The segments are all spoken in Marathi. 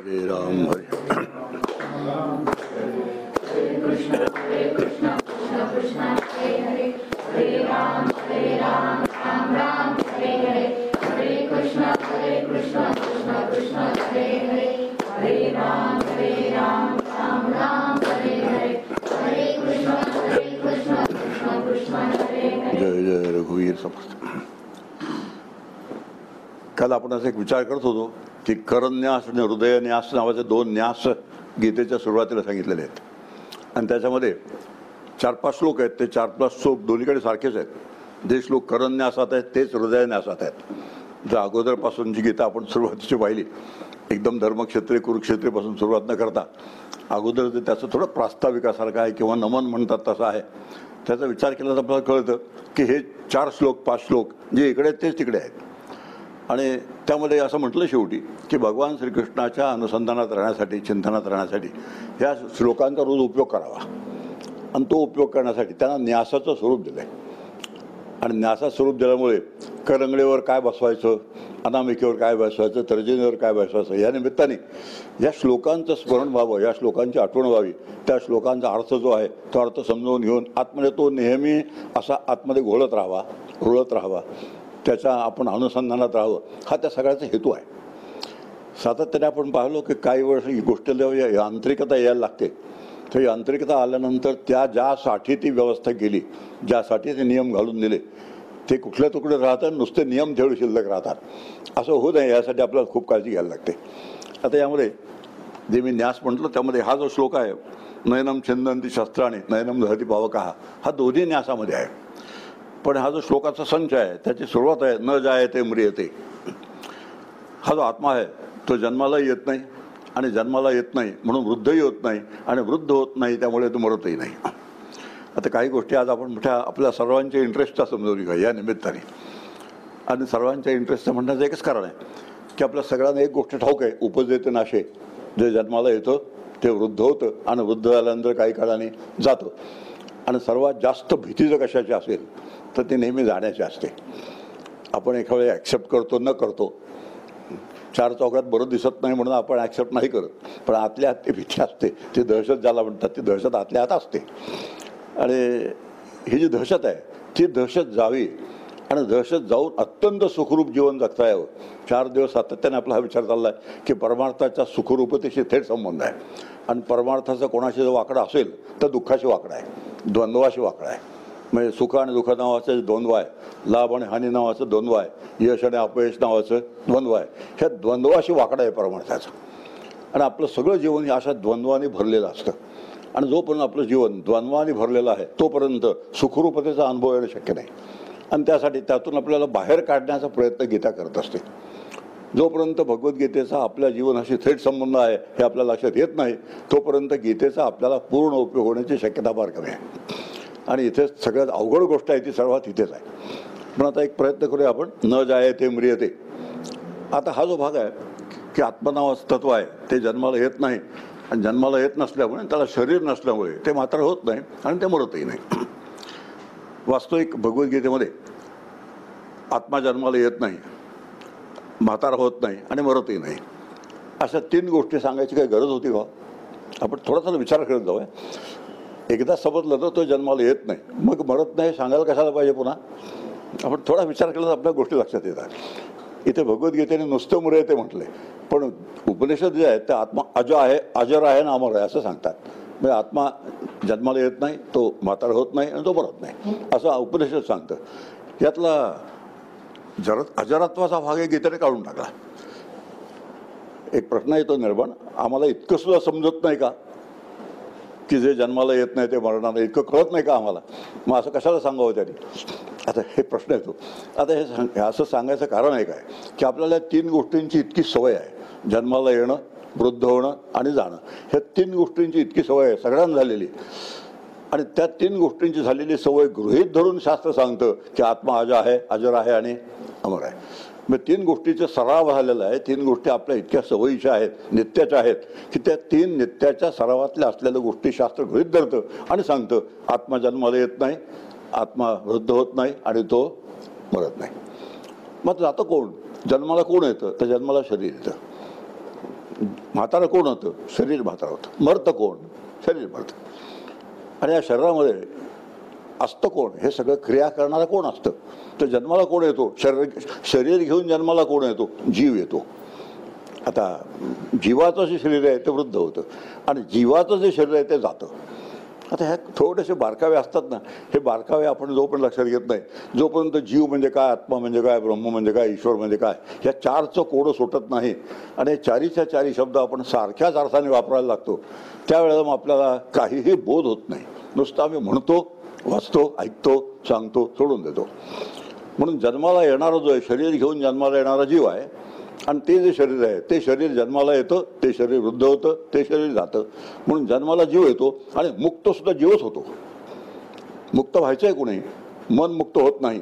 हरे राम हरे कृष्ण कृष्ण कृष्ण हरे हरे हरे राम राम राम हरे हरे हरे कृष्ण कृष्ण कृष्ण हरे हरे हरे राम राम राम हरे हरे हरे कृष्ण कृष्ण कृष्ण हरे हरे. जय जय रघुवीर समर्थ. काल आपण असा एक विचार करत होतो की करन्यास आणि हृदयन्यास नावाचे दोन न्यास गीतेच्या सुरुवातीला सांगितलेले आहेत आणि त्याच्यामध्ये 4-5 श्लोक आहेत. ते 4-5 श्लोक दोन्हीकडे सारखेच आहेत. जे श्लोक करन्यासात आहेत तेच हृदयन्यासात आहेत. जर अगोदरपासूनची गीता आपण सुरुवातीची पाहिली एकदम धर्मक्षेत्रे कुरुक्षेत्रेपासून सुरुवात न करता अगोदर जे त्याचं थोडं प्रास्ताविकासारखं आहे किंवा नमन म्हणतात तसं आहे. त्याचा विचार केला तर आपल्याला कळतं की हे 4 श्लोक 5 श्लोक जे इकडे आहेत तेच तिकडे आहेत. आणि त्यामध्ये असं म्हटलं शेवटी की भगवान श्रीकृष्णाच्या अनुसंधानात राहण्यासाठी चिंतनात राहण्यासाठी ह्या श्लोकांचा रोज उपयोग करावा आणि तो उपयोग करण्यासाठी त्यांना न्यासाचं स्वरूप दिलं आहे. आणि न्यासाचं स्वरूप दिल्यामुळे करंगळीवर काय बसवायचं, अनामिकेवर काय बसवायचं, तर्जनीवर काय बसवायचं या निमित्ताने या श्लोकांचं स्मरण व्हावं, या श्लोकांची आठवण व्हावी. त्या श्लोकांचा अर्थ जो आहे तो अर्थ समजावून घेऊन आतमध्ये तो नेहमी असा आतमध्ये घोळत राहावा, रुळत राहावा, त्याच्या आपण अनुसंधानात राहावं हा त्या सगळ्याचा हेतू आहे. सातत्याने आपण पाहिलो की काही वर्ष ही गोष्टीला यांत्रिकता यायला लागते. तर यांत्रिकता आल्यानंतर त्या ज्यासाठी ती व्यवस्था केली, ज्यासाठी ते नियम घालून दिले ते कुठल्या तुकडे राहतात, नुसते नियम तेवढे शिल्लक राहतात. असं होऊ नये यासाठी आपल्याला खूप काळजी घ्यायला लागते. आता यामध्ये जे मी न्यास म्हटलं त्यामध्ये हा जो श्लोक आहे नयनम छिंदंती शस्त्राने नयनम दहती पावकः हा दोन्ही न्यासामध्ये आहे. पण हा जो श्लोकाचा संच आहे त्याची सुरुवात आहे न जायते म्रियते. हा जो आत्मा आहे तो जन्माला येत नाही आणि जन्माला येत नाही म्हणून वृद्धही होत नाही आणि वृद्ध होत नाही त्यामुळे तो मरतही नाही. आता काही गोष्टी आज आपण मोठ्या आपल्या सर्वांच्या इंटरेस्टचा समजवली का या निमित्ताने. आणि सर्वांच्या इंटरेस्टचं म्हणण्याचं एकच कारण आहे की आपल्या सगळ्यांना एक गोष्ट ठाऊक आहे, उपजेते नाशे. जे जन्माला येतं ते वृद्ध होतं आणि वृद्ध झाल्यानंतर काही काळाने जातं. आणि सर्वात जास्त भीती जर कशाची असेल तर ते नेहमी जाण्याचे असते. आपण एका वेळी ॲक्सेप्ट करतो न करतो, 4 चौकात बरं दिसत नाही म्हणून आपण ॲक्सेप्ट नाही करत, पण आतल्या आत ती भीती असते. ती दहशत ज्याला म्हणतात ती दहशत आतल्या आत असते. आणि ही जी दहशत आहे ती दहशत जावी आणि दहशत जाऊन अत्यंत सुखरूप जीवन जगता यावं. 4 दिवस सातत्याने आपला हा विचार चालला आहे की परमार्थाच्या सुखरूपतेशी थेट संबंध आहे. आणि परमार्थाचा कोणाशी जर वाकडा असेल तर दुःखाशी वाकडा आहे, द्वंद्वाशी वाकडा आहे. म्हणजे सुख आणि दुःख नावाचं जे द्वंद्व आहे, लाभ आणि हानी नावाचं द्वंद्व आहे, यश आणि अपयश नावाचं द्वंद्व आहे. ह्या द्वंद्वाशी वाकडा आहे परमार्थाचा. आणि आपलं सगळं जीवन हे अशा द्वंद्वाने भरलेलं असतं. आणि जोपर्यंत आपलं जीवन द्वंद्वाने भरलेलं आहे तोपर्यंत सुखरूपतेचा अनुभव येणं शक्य नाही. आणि त्यासाठी त्यातून आपल्याला बाहेर काढण्याचा प्रयत्न गीता करत असते. जोपर्यंत भगवद्गीतेचा आपल्या जीवनाशी थेट संबंध आहे हे आपल्या लक्षात येत नाही तोपर्यंत गीतेचा आपल्याला पूर्ण उपयोग होण्याची शक्यता फार कमी आहे. आणि इथे सगळ्यात अवघड गोष्ट आहे ती सर्वात इथेच आहे. पण आता एक प्रयत्न करूया आपण न जायते म्रियते. आता हा जो भाग आहे की आत्मनावाचं तत्व आहे ते जन्माला येत नाही आणि जन्माला येत नसल्यामुळे त्याला शरीर नसल्यामुळे ते मात्र होत नाही आणि ते मरतही नाही. वास्तविक भगवद्गीतेमध्ये आत्मा जन्माला येत नाही, म्हातारा होत नाही आणि मरतही नाही अशा 3 गोष्टी सांगायची काही गरज होती का? आपण थोडासा विचार करत जाऊया. एकदा समजलं तर तो जन्माला येत नाही मग मरत नाही सांगायला कशाला पाहिजे पुन्हा? आपण थोडा विचार केला तर आपल्या गोष्टी लक्षात येतात. इथे भगवद्गीतेने नुसतं म्रियते म्हटलंय, पण उपनिषद जे आहेत ते आत्मा अजर आहे ना अमर आहे असं सांगतात. म्हणजे आत्मा जन्माला येत नाही, तो म्हातारा होत नाही आणि तो मरत नाही असं उपनिषद सांगतं. यातला अजरत्वाचा भाग हे गीतेने काढून टाकला. एक प्रश्न येतो निर्माण, आम्हाला इतकं सुद्धा समजत नाही का की जे जन्माला येत नाही ते मरणार नाही? इतकं कळत नाही का आम्हाला? मग असं कशाला सांगावं त्यांनी? आता हे प्रश्न येतो. आता हे असं सांगायचं कारण आहे काय की आपल्याला 3 गोष्टींची इतकी सवय आहे, जन्माला येणं, वृद्ध होणं आणि जाणं. ह्या 3 गोष्टींची इतकी सवय आहे सगळ्यांना झालेली. आणि त्या 3 गोष्टींची झालेली सवय गृहीत धरून शास्त्र सांगतं की आत्मा अजर आहे आणि अमर आहे. मग 3 गोष्टीचा सराव झालेला आहे. 3 गोष्टी आपल्या इतक्या सवयीच्या आहेत, नित्याच्या आहेत की त्या 3 नित्याच्या सरावातल्या असलेल्या गोष्टी शास्त्र गृहीत धरतं आणि सांगतं आत्मा जन्माला येत नाही, आत्मा वृद्ध होत नाही आणि तो मरत नाही. मग जातं कोण? जन्माला कोण येतं? तर जन्माला शरीर येतं. म्हातारं कोण होतं? शरीर म्हातारं होतं. मरतं कोण? शरीर मरतं. आणि या शरीरामध्ये असतं कोण? हे सगळं क्रिया करणारा कोण असतं? तर जन्माला कोण येतो? शरीर घेऊन जन्माला कोण येतो? जीव येतो. आता जीवाचं जे शरीर आहे ते वृद्ध होतं आणि जीवाचं जे शरीर आहे ते जातं. आता ह्या थोडेसे बारकावे असतात ना, हे बारकावे आपण जोपर्यंत लक्षात घेत नाही, जोपर्यंत जीव म्हणजे काय, आत्मा म्हणजे काय, ब्रह्म म्हणजे काय, ईश्वर म्हणजे काय, ह्या चारचं कोडं सुटत नाही आणि चारीच्या चारी शब्द आपण सारख्याच अर्थाने वापरायला लागतो, त्यावेळेला मग आपल्याला काहीही बोध होत नाही. नुसतं आम्ही म्हणतो, वाचतो, ऐकतो, सांगतो, सोडून देतो. म्हणून जन्माला येणारा जो आहे, शरीर घेऊन जन्माला येणारा जीव आहे आणि ते जे शरीर आहे ते शरीर जन्माला येतं, ते शरीर वृद्ध होतं, ते शरीर जातं. म्हणून जन्माला जीव येतो आणि मुक्त सुद्धा जीवच होतो. मुक्त व्हायचं आहे कोणी? मन मुक्त होत नाही,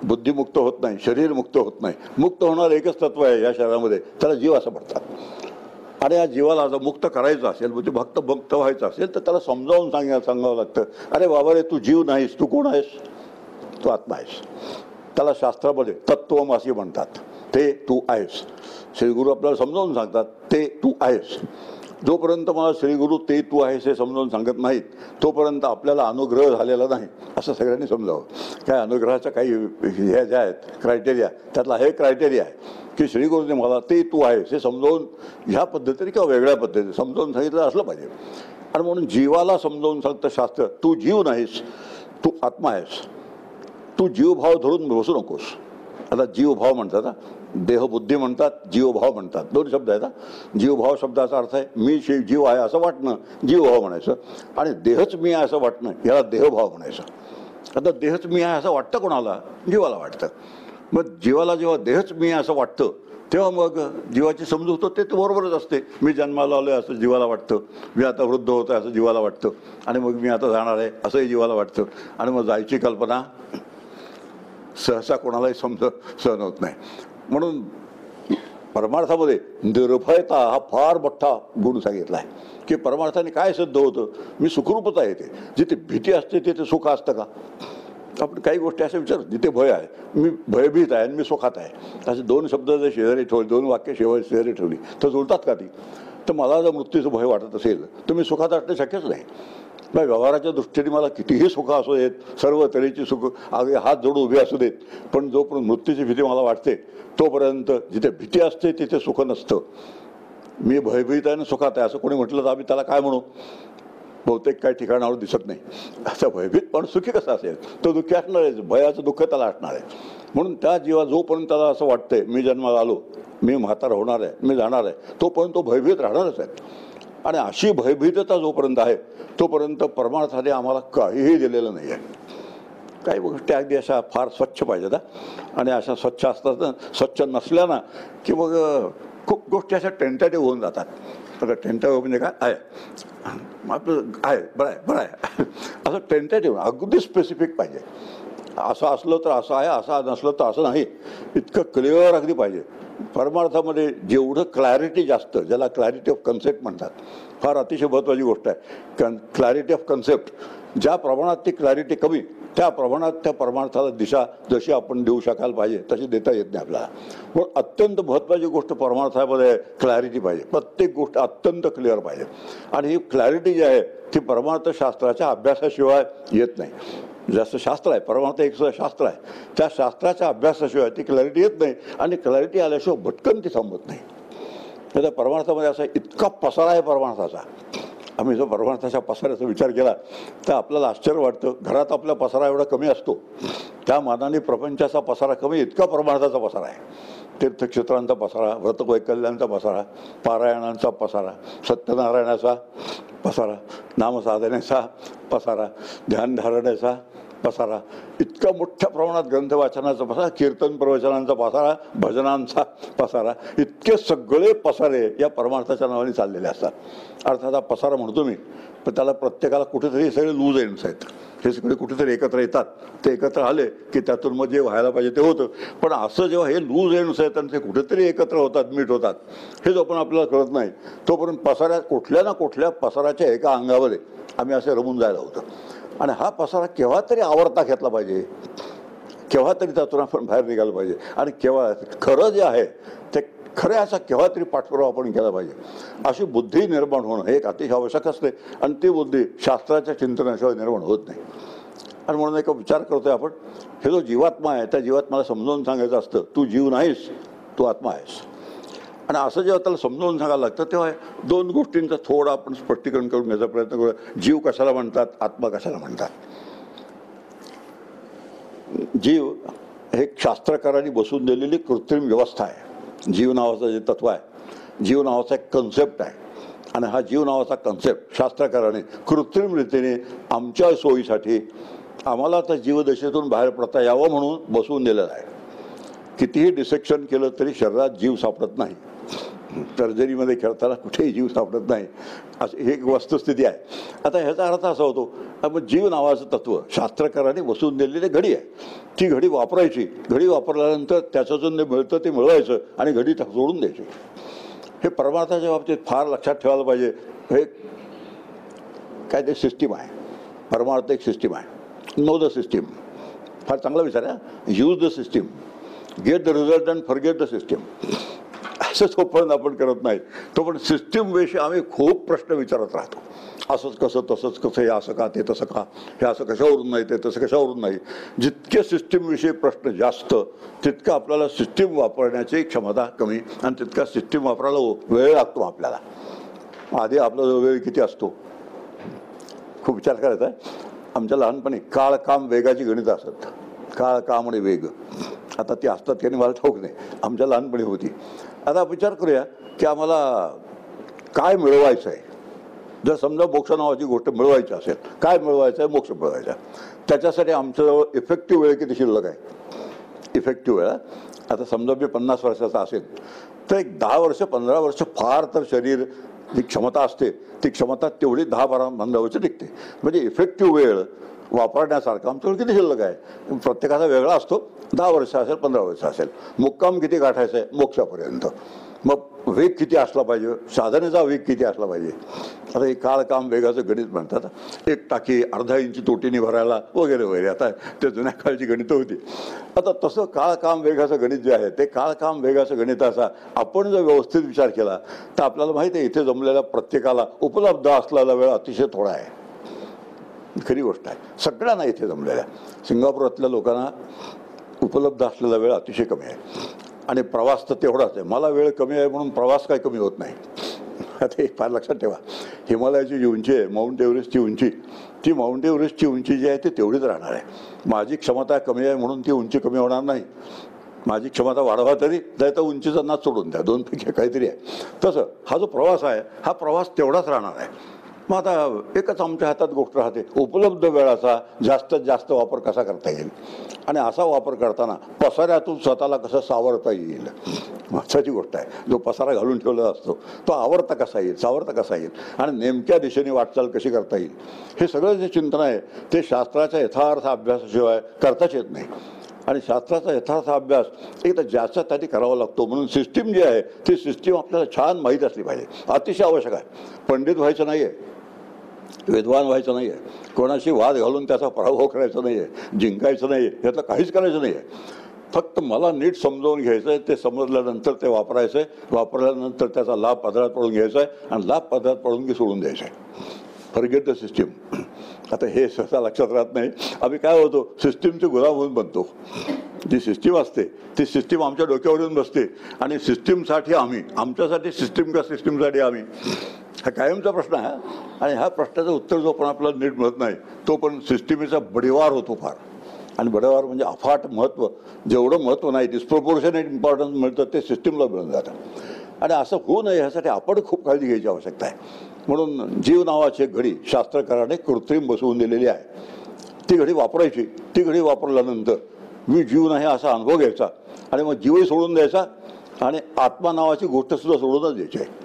बुद्धी मुक्त होत नाही, शरीर मुक्त होत नाही. मुक्त होणार एकच तत्व आहे या शरीरामध्ये, त्याला जीव असं म्हणतात. आणि या जीवाला जर मुक्त करायचं असेल, म्हणजे भक्त मुक्त व्हायचं असेल तर त्याला समजावून सांगावं लागतं, अरे बाबा रे, तू जीव नाहीस, तू कोण आहेस? तू आत्मा आहेस. त्याला शास्त्रामध्ये तत्त्वमसी म्हणतात. ते तू आहेस. श्रीगुरू आपल्याला समजावून सांगतात, ते तू आहेस. जोपर्यंत मला श्रीगुरू ते तू आहेस हे समजावून सांगत नाहीत, तोपर्यंत आपल्याला अनुग्रह झालेला नाही असं सगळ्यांनी समजावं. काय अनुग्रहाच्या काही ह्या ज्या आहेत क्रायटेरिया, त्यातला हे क्रायटेरिया आहे की श्रीगुरूने मला ते तू आहेस हे समजावून ह्या पद्धतीने किंवा वेगळ्या पद्धतीने समजावून सांगितलं असलं पाहिजे. आणि म्हणून जीवाला समजावून सांगतं शास्त्र, तू जीव नाहीस, तू आत्मा आहेस. तू जीवभाव धरून बसू नकोस. आता जीवभाव म्हणतात, देहबुद्धी म्हणतात, जीवभाव म्हणतात, दोन शब्द आहेत. जीवभाव शब्दाचा अर्थ आहे मी जीव आहे असं वाटणं, जीवभाव म्हणायचं. आणि देहच मी आहे असं वाटणं, याला देहभाव म्हणायचं. आता देहच मी आहे असं वाटतं कोणाला? जीवाला वाटतं. मग जीवाला जेव्हा देहच मी आहे असं वाटतं तेव्हा मग जीवाची समजूत होते, ते बरोबरच असते. मी जन्माला आलो आहे असं जीवाला वाटतं, मी आता वृद्ध होतो आहे असं जीवाला वाटतं, आणि मग मी आता जाणार आहे असंही जीवाला वाटतं. आणि मग जायची कल्पना सहसा कोणालाही सहन होत नाही. म्हणून परमार्थामध्ये निर्भयता हा फार मोठा गुण सांगितला आहे की परमार्थाने काय सिद्ध होतं? मी सुखरूपता येते. जिथे भीती असते तिथे सुख असतं का? आपण काही गोष्टी अशा विचार, जिथे भय आहे, मी भयभीत आहे आणि मी सुखात आहे, असे दोन शब्द जर शेजारी ठेवले, दोन वाक्य शेजारी ठेवली तर जुळतात का ती? तर मला जर मृत्यूचं भय वाटत असेल तर मी सुखात असणे शक्यच नाही. मग व्यवहाराच्या दृष्टीने मला कितीही सुख असू देत, सर्व तऱ्हेची सुख अगदी हात जोडून उभे असू देत, पण जोपर्यंत मृत्यूची भीती मला वाटते तोपर्यंत जिथे भीती असते तिथे सुख नसतं. मी भयभीत आहे आणि सुखात आहे असं कोणी म्हटलं तर आम्ही त्याला काय म्हणू? बहुतेक काही ठिकाणावर दिसत नाही. असं भयभीत पण सुखी कसं असेल? तो दुःखी असणार आहे, भयाचं दुःख त्याला असणार आहे. म्हणून त्या जीवा जोपर्यंत त्याला असं वाटतंय मी जन्माला आलो, मी म्हातारा होणार आहे, मी जाणार आहे, तोपर्यंत तो भयभीत राहणारच आहे. आणि अशी भयभीतता जोपर्यंत आहे तोपर्यंत परमार्थाने आम्हाला काहीही दिलेलं नाही आहे. काही गोष्टी अगदी अशा फार स्वच्छ पाहिजेत. आणि अशा स्वच्छ असतात ना, स्वच्छ नसल्या ना की मग खूप गोष्टी अशा टेंटेटिव्ह होऊन जातात. तर टेंटेटिव्ह म्हणजे काय आहे? आपलं आहे, बरं आहे, बरं आहे असं टेंटेटिव्ह, अगदी स्पेसिफिक पाहिजे. असं असलं तर असं आहे, असं नसलं तर असं नाही, इतकं क्लिअर अगदी पाहिजे. परमार्थामध्ये जेवढं क्लॅरिटी जास्त, ज्याला क्लॅरिटी ऑफ कन्सेप्ट म्हणतात, फार अतिशय महत्त्वाची गोष्ट आहे. क्लॅरिटी ऑफ कन्सेप्ट, ज्या प्रमाणात ती क्लॅरिटी कमी त्या प्रमाणात त्या परमार्थाला दिशा जशी आपण देऊ शकायला पाहिजे तशी देता येत नाही आपल्याला. पण अत्यंत महत्त्वाची गोष्ट परमार्थामध्ये क्लॅरिटी पाहिजे. प्रत्येक गोष्ट अत्यंत क्लिअर पाहिजे. आणि ही क्लॅरिटी जी आहे ती परमार्थशास्त्राच्या अभ्यासाशिवाय येत नाही. जसं शास्त्र आहे, परमार्थ एक शास्त्र आहे, त्या शास्त्राच्या अभ्यासाशिवाय ती क्लॅरिटी येत नाही. आणि क्लॅरिटी आल्याशिवाय भटकन ती थांबत नाही. त्या परमार्थामध्ये असा इतका पसारा आहे परमार्थाचा. आम्ही जर परमार्थाच्या पसाऱ्याचा विचार केला तर आपल्याला आश्चर्य वाटतं. घरात आपला पसारा एवढा कमी असतो, त्या मानाने प्रपंचाचा पसारा कमी, इतका परमार्थाचा पसारा आहे. तीर्थक्षेत्रांचा पसारा, व्रतवैकल्यांचा पसारा, पारायणांचा पसारा, सत्यनारायणाचा पसारा, नामसाधनेचा पसारा, ध्यानधारणेचा पसारा, इतका मोठ्या प्रमाणात ग्रंथ वाचनाचा पसारा, कीर्तन प्रवचनांचा पसारा, भजनांचा पसारा, इतके सगळे पसारे या परमार्थाच्या नावाने चाललेले असतात. अर्थात हा पसारा म्हणतो मी, पण त्याला प्रत्येकाला कुठेतरी सगळे लूज एंड्स आहेत. हे सगळे कुठेतरी एकत्र येतात, ते एकत्र आले की त्यातून मग जे व्हायला पाहिजे ते होतं. पण असं जेव्हा हे लूज एंड्स आहेत आणि ते कुठेतरी एकत्र होतात, मीट होतात, हे जोपर्यंत आपल्याला कळत नाही तोपर्यंत पसाऱ्यात कुठल्या ना कुठल्या पसाराच्या एका अंगामध्ये आम्ही असे रमून जायला होतं. आणि हा पसारा केव्हा तरी आवरता घेतला पाहिजे, केव्हा तरी त्यातून आपण बाहेर निघालं पाहिजे. आणि केव्हा खरं जे आहे ते खऱ्याचा केव्हा तरी पाठपुरावा आपण केला पाहिजे. अशी बुद्धी निर्माण होणं हे एक अतिशय आवश्यक असते आणि ती बुद्धी शास्त्राच्या चिंतनाशिवाय निर्माण होत नाही. आणि म्हणून एक विचार करतोय आपण, हे जो जीवात्मा आहे त्या जीवात्म्याला समजावून सांगायचं असतं, तू जीव नाहीस, तू आत्मा आहेस. आणि असं जेव्हा त्याला समजावून सांगायला लागतं तेव्हा दोन गोष्टींचा थोडं आपण स्पष्टीकरण करून घ्यायचा प्रयत्न करूया. जीव कशाला म्हणतात, आत्मा कशाला म्हणतात. जीव हे शास्त्रकारांनी बसून दिलेली कृत्रिम व्यवस्था आहे. जीव नावाचं जे तत्व आहे, जीव नावाचा एक कन्सेप्ट आहे. आणि हा जीव नावाचा कन्सेप्ट शास्त्रकाराने कृत्रिम रीतीने आमच्या सोयीसाठी आम्हाला आता जीवदशेतून बाहेर पडता यावं म्हणून बसवून दिलेलं आहे. कितीही डिसेक्शन केलं तरी शरीरात जीव सापडत नाही. सर्जरीमध्ये खेळताना कुठेही जीव सापडत नाही, अशी ही एक वस्तुस्थिती आहे. आता ह्याचा अर्थ असा होतो, आपण जीव नावाचं तत्व शास्त्रकाराने बसवून दिलेली घडी आहे. ती घडी वापरायची, घडी वापरल्यानंतर त्याचं जे मिळतं ते मिळवायचं आणि घडी सोडून द्यायची. हे परमार्थाच्या बाबतीत फार लक्षात ठेवायला पाहिजे. हे काय ते सिस्टीम आहे, परमार्थ एक सिस्टीम आहे. नो द सिस्टीम, फार चांगला विचार आहे. Use the system, get the result and forget the system. असं जोपर्यंत आपण करत नाही तोपर्यंत सिस्टीम विषयी आम्ही खूप प्रश्न विचारत राहतो. असंच कसं, तसंच कसं, हे असं का, ते तसं का, हे असं कशावरून नाही, ते तसं कशावरून नाही. जितके सिस्टीमविषयी प्रश्न जास्त तितकं आपल्याला सिस्टीम वापरण्याची क्षमता कमी आणि तितका सिस्टीम वापरायला वेळ लागतो आपल्याला. आधी आपला वेळ किती असतो खूप विचार करायचा आहे. आमच्या लहानपणी काळ काम वेगाची गणितं असत. काळ काम आणि वेग आता ती असतात की नाही मला ठाऊक नाही, आमच्या लहानपणी होती. आता विचार करूया की आम्हाला काय मिळवायचं आहे. जर समजा मोक्ष नावाची गोष्ट मिळवायची असेल, काय मिळवायचं आहे, मोक्ष मिळवायचा. त्याच्यासाठी आमच्याजवळ इफेक्टिव्ह वेळ किती शिल्लक आहे. इफेक्टिव्ह वेळ आता समजा मी 50 वर्षाचा असेल तर एक 10 वर्ष 15 वर्ष फार तर शरीर जी क्षमता असते ती क्षमता तेवढी 10-12 वर्ष टिकते. म्हणजे इफेक्टिव्ह वेळ वापरण्यासारखा आमच्याकडे किती शिल्लक आहे. प्रत्येकाचा वेगळा असतो. 10 वर्ष असेल, 15 वर्ष असेल. मुक्काम किती गाठायचं आहे मोक्षापर्यंत. मग वेग किती असला पाहिजे, साधनेचा वेग किती असला पाहिजे. आता हे काळ काम वेगाचं गणित म्हणतात. एक टाकी अर्धा इंची तोटीने भरायला वगैरे वगैरे. आता ते जुन्या काळची गणितं होती. आता तसं काळ काम वेगाचं गणित जे आहे ते काळ काम वेगाचं गणिताचा आपण जर व्यवस्थित विचार केला तर आपल्याला माहिती आहे इथे जमलेल्या प्रत्येकाला उपलब्ध असलेला वेळ अतिशय थोडा आहे. खरी गोष्ट आहे. सगळ्यांना इथे जमलेल्या सिंगापुरातल्या लोकांना उपलब्ध असलेला वेळ अतिशय कमी आहे. आणि प्रवास तर तेवढाच आहे. मला वेळ कमी आहे म्हणून प्रवास काही कमी होत नाही. आता एक फार लक्षात ठेवा, हिमालयाची जी उंची आहे, माउंट एव्हरेस्टची उंची, ती माउंट एव्हरेस्टची उंची जी आहे ती तेवढीच राहणार आहे. माझी क्षमता कमी आहे म्हणून ती उंची कमी होणार नाही. माझी क्षमता वाढवा तरी जायचं, उंचीचा नाच सोडून द्या, दोनपैकी काहीतरी आहे. तसं हा जो प्रवास आहे हा प्रवास तेवढाच राहणार आहे. मग आता एकच आमच्या हातात गोष्ट राहते, उपलब्ध वेळाचा जास्तीत जास्त वापर कसा करता येईल. आणि असा वापर करताना पसाऱ्यातून स्वतःला कसं सावरता येईल, महत्त्वाची गोष्ट आहे. जो पसारा घालून ठेवलेला असतो तो आवरता कसा येईल, सावरता कसा येईल आणि नेमक्या दिशेने वाटचाल कशी करता येईल. हे सगळं जे चिंतन आहे ते शास्त्राच्या यथार्थ अभ्यासाशिवाय करताच येत नाही. आणि शास्त्राचा यथार्थ अभ्यास एकदा ज्याचा त्याने करावा लागतो. म्हणून सिस्टीम जी आहे ती सिस्टीम आपल्याला छान माहीत असली पाहिजे. अतिशय आवश्यक आहे. पंडित व्हायचं नाही आहे, विद्वान व्हायचं नाही आहे, कोणाशी वाद घालून त्याचा पराभव करायचा नाही आहे, जिंकायचं नाही आहे, यातलं काहीच करायचं नाही आहे. फक्त मला नीट समजावून घ्यायचं आहे, ते समजल्यानंतर ते वापरायचं आहे, वापरल्यानंतर त्याचा लाभ पदरात पडून घ्यायचा आहे आणि लाभ पदरात पडून की सोडून द्यायचं आहे. Forget the system. आता हे सहसा लक्षात राहत नाही. आम्ही काय होतो, सिस्टीमचे गुलाम होऊन बनतो. जी सिस्टीम असते ती सिस्टीम आमच्या डोक्यावर येऊन बसते आणि सिस्टीमसाठी आम्ही, आमच्यासाठी सिस्टीम का सिस्टीमसाठी आम्ही, हा कायमचा प्रश्न आहे. आणि ह्या प्रश्नाचं उत्तर जो पण आपल्याला नीट मिळत नाही तो पण सिस्टीमीचा बडीवार होतो फार. आणि बडीवार म्हणजे अफाट महत्त्व, जेवढं महत्त्व नाही डिस्प्रपोर्शनेट इम्पॉर्टन्स मिळतं ते सिस्टीमला मिळून जातं. आणि असं होऊ नये ह्यासाठी आपण खूप काळजी घ्यायची आवश्यकता आहे. म्हणून जीव नावाची एक घडी शास्त्रकाराने कृत्रिम बसवून दिलेली आहे. ती घडी वापरायची. ती घडी वापरल्यानंतर मी जीव नाही असा अनुभव घ्यायचा आणि मग जीवही सोडून द्यायचा आणि आत्मा नावाची गोष्टसुद्धा सोडूनच द्यायची आहे.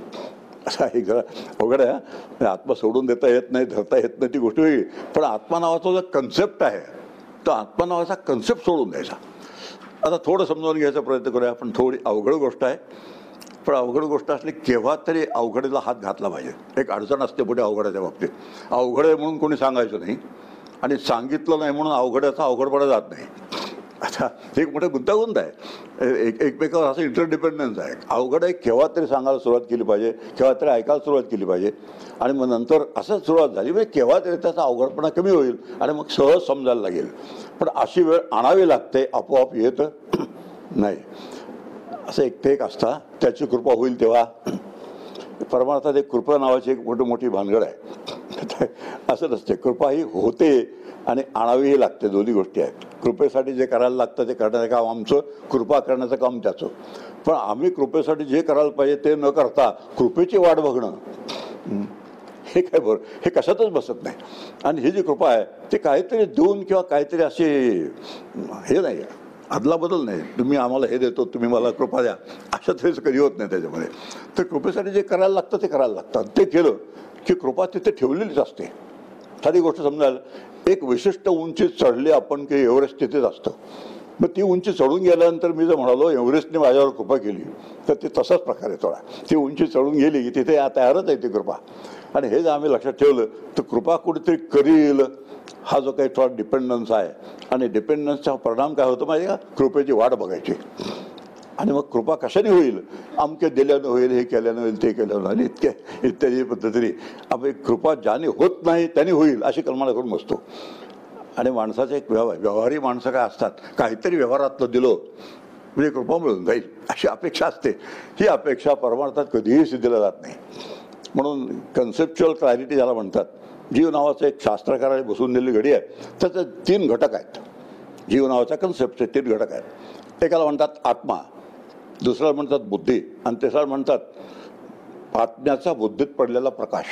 असा एक जरा अवघड आहे. आत्मा सोडून देता येत नाही, धरता येत नाही ती गोष्ट वेगळी. पण आत्मा नावाचा जो कन्सेप्ट आहे तो आत्मा नावाचा कन्सेप्ट सोडून द्यायचा. आता थोडं समजावून घ्यायचा प्रयत्न करूया. पण थोडी अवघड गोष्ट आहे. पण अवघड गोष्ट असली केव्हा तरी अवघडीला हात घातला पाहिजे. एक अडचण असते पुढे अवघडाच्या बाबतीत. अवघड आहे म्हणून कोणी सांगायचं नाही आणि सांगितलं नाही म्हणून अवघडाचा अवघडपणा जात नाही. अच्छा, हे एक मोठं गुंतागुंत आहे, एकमेकावर असं इंटरडिपेंडन्स आहे. अवघड आहे. केव्हा तरी सांगायला सुरुवात केली पाहिजे, केव्हा तरी ऐकायला सुरुवात केली पाहिजे, आणि मग नंतर असंच सुरुवात झाली म्हणजे केव्हा तरी त्याचा अवघडपणा कमी होईल आणि मग सहज समजायला लागेल. पण अशी वेळ आणावी लागते, आपोआप येत नाही. असं एकटे एक असता त्याची कृपा होईल तेव्हा. परमार्थात एक कृपा नावाची एक मोठी भानगड आहे. असं नसते, कृपा ही होते आणि आणावीही लागते, दोन्ही गोष्टी आहेत. कृपेसाठी जे करायला लागतं ते करण्याचं काम आमचं, कृपा करण्याचं काम त्याचं. पण आम्ही कृपेसाठी जे करायला पाहिजे ते न करता कृपेची वाट बघणं, हे काय बरं, हे कशातच बसत नाही. आणि ही जी कृपा आहे ते काहीतरी देऊन किंवा काहीतरी असे हे नाही, अदलाबदल नाही, तुम्ही आम्हाला हे देतो तुम्ही मला कृपा द्या, अशा तऱ्हेच कधी होत नाही त्याच्यामध्ये. तर कृपेसाठी जे करायला लागतं ते करायला लागतं. ते केलं की कृपा तिथे ठेवलेलीच असते. साधी गोष्ट समजाल, एक विशिष्ट उंची चढली आपण की एव्हरेस्ट तिथेच असतं. मग ती उंची चढून गेल्यानंतर मी जर म्हणालो एव्हरेस्टने माझ्यावर कृपा केली, तर ते तसाच प्रकार आहे थोडा. ती उंची चढून गेली की तिथे तयारच आहे ती कृपा. आणि हे जर आम्ही लक्षात ठेवलं तर कृपा कुठेतरी करील हा जो काही थोडा डिपेंडन्स आहे, आणि डिपेंडन्सचा परिणाम काय होतो माहिती का, कृपेची वाट बघायची. आणि मग कृपा कशाने होईल, अमके दिल्यानं होईल, हे केल्यानं होईल, ते केल्यानं होईल, इत्यादी पद्धतीने आपण कृपा ज्याने होत नाही त्याने होईल अशी कल्पना करून बसतो. आणि माणसाचे एक व्यवहारी माणसं काय असतात, काहीतरी व्यवहारातलं दिलं म्हणजे कृपा मिळून जाईल अशी अपेक्षा असते. ही अपेक्षा परमार्थात कधीही सिद्धीला जात नाही. म्हणून कन्सेप्च्युअल क्लॅरिटी ज्याला म्हणतात, जीव नावाचं एक शास्त्रकाराने बसवून दिलेली घडी आहे. त्याचे 3 घटक आहेत. जीव नावाचा कन्सेप्टचे 3 घटक आहेत. एकाला म्हणतात आत्मा, दुसऱ्याला म्हणतात बुद्धी, आणि तिसऱ्याला म्हणतात आत्म्याचा बुद्धीत पडलेला प्रकाश.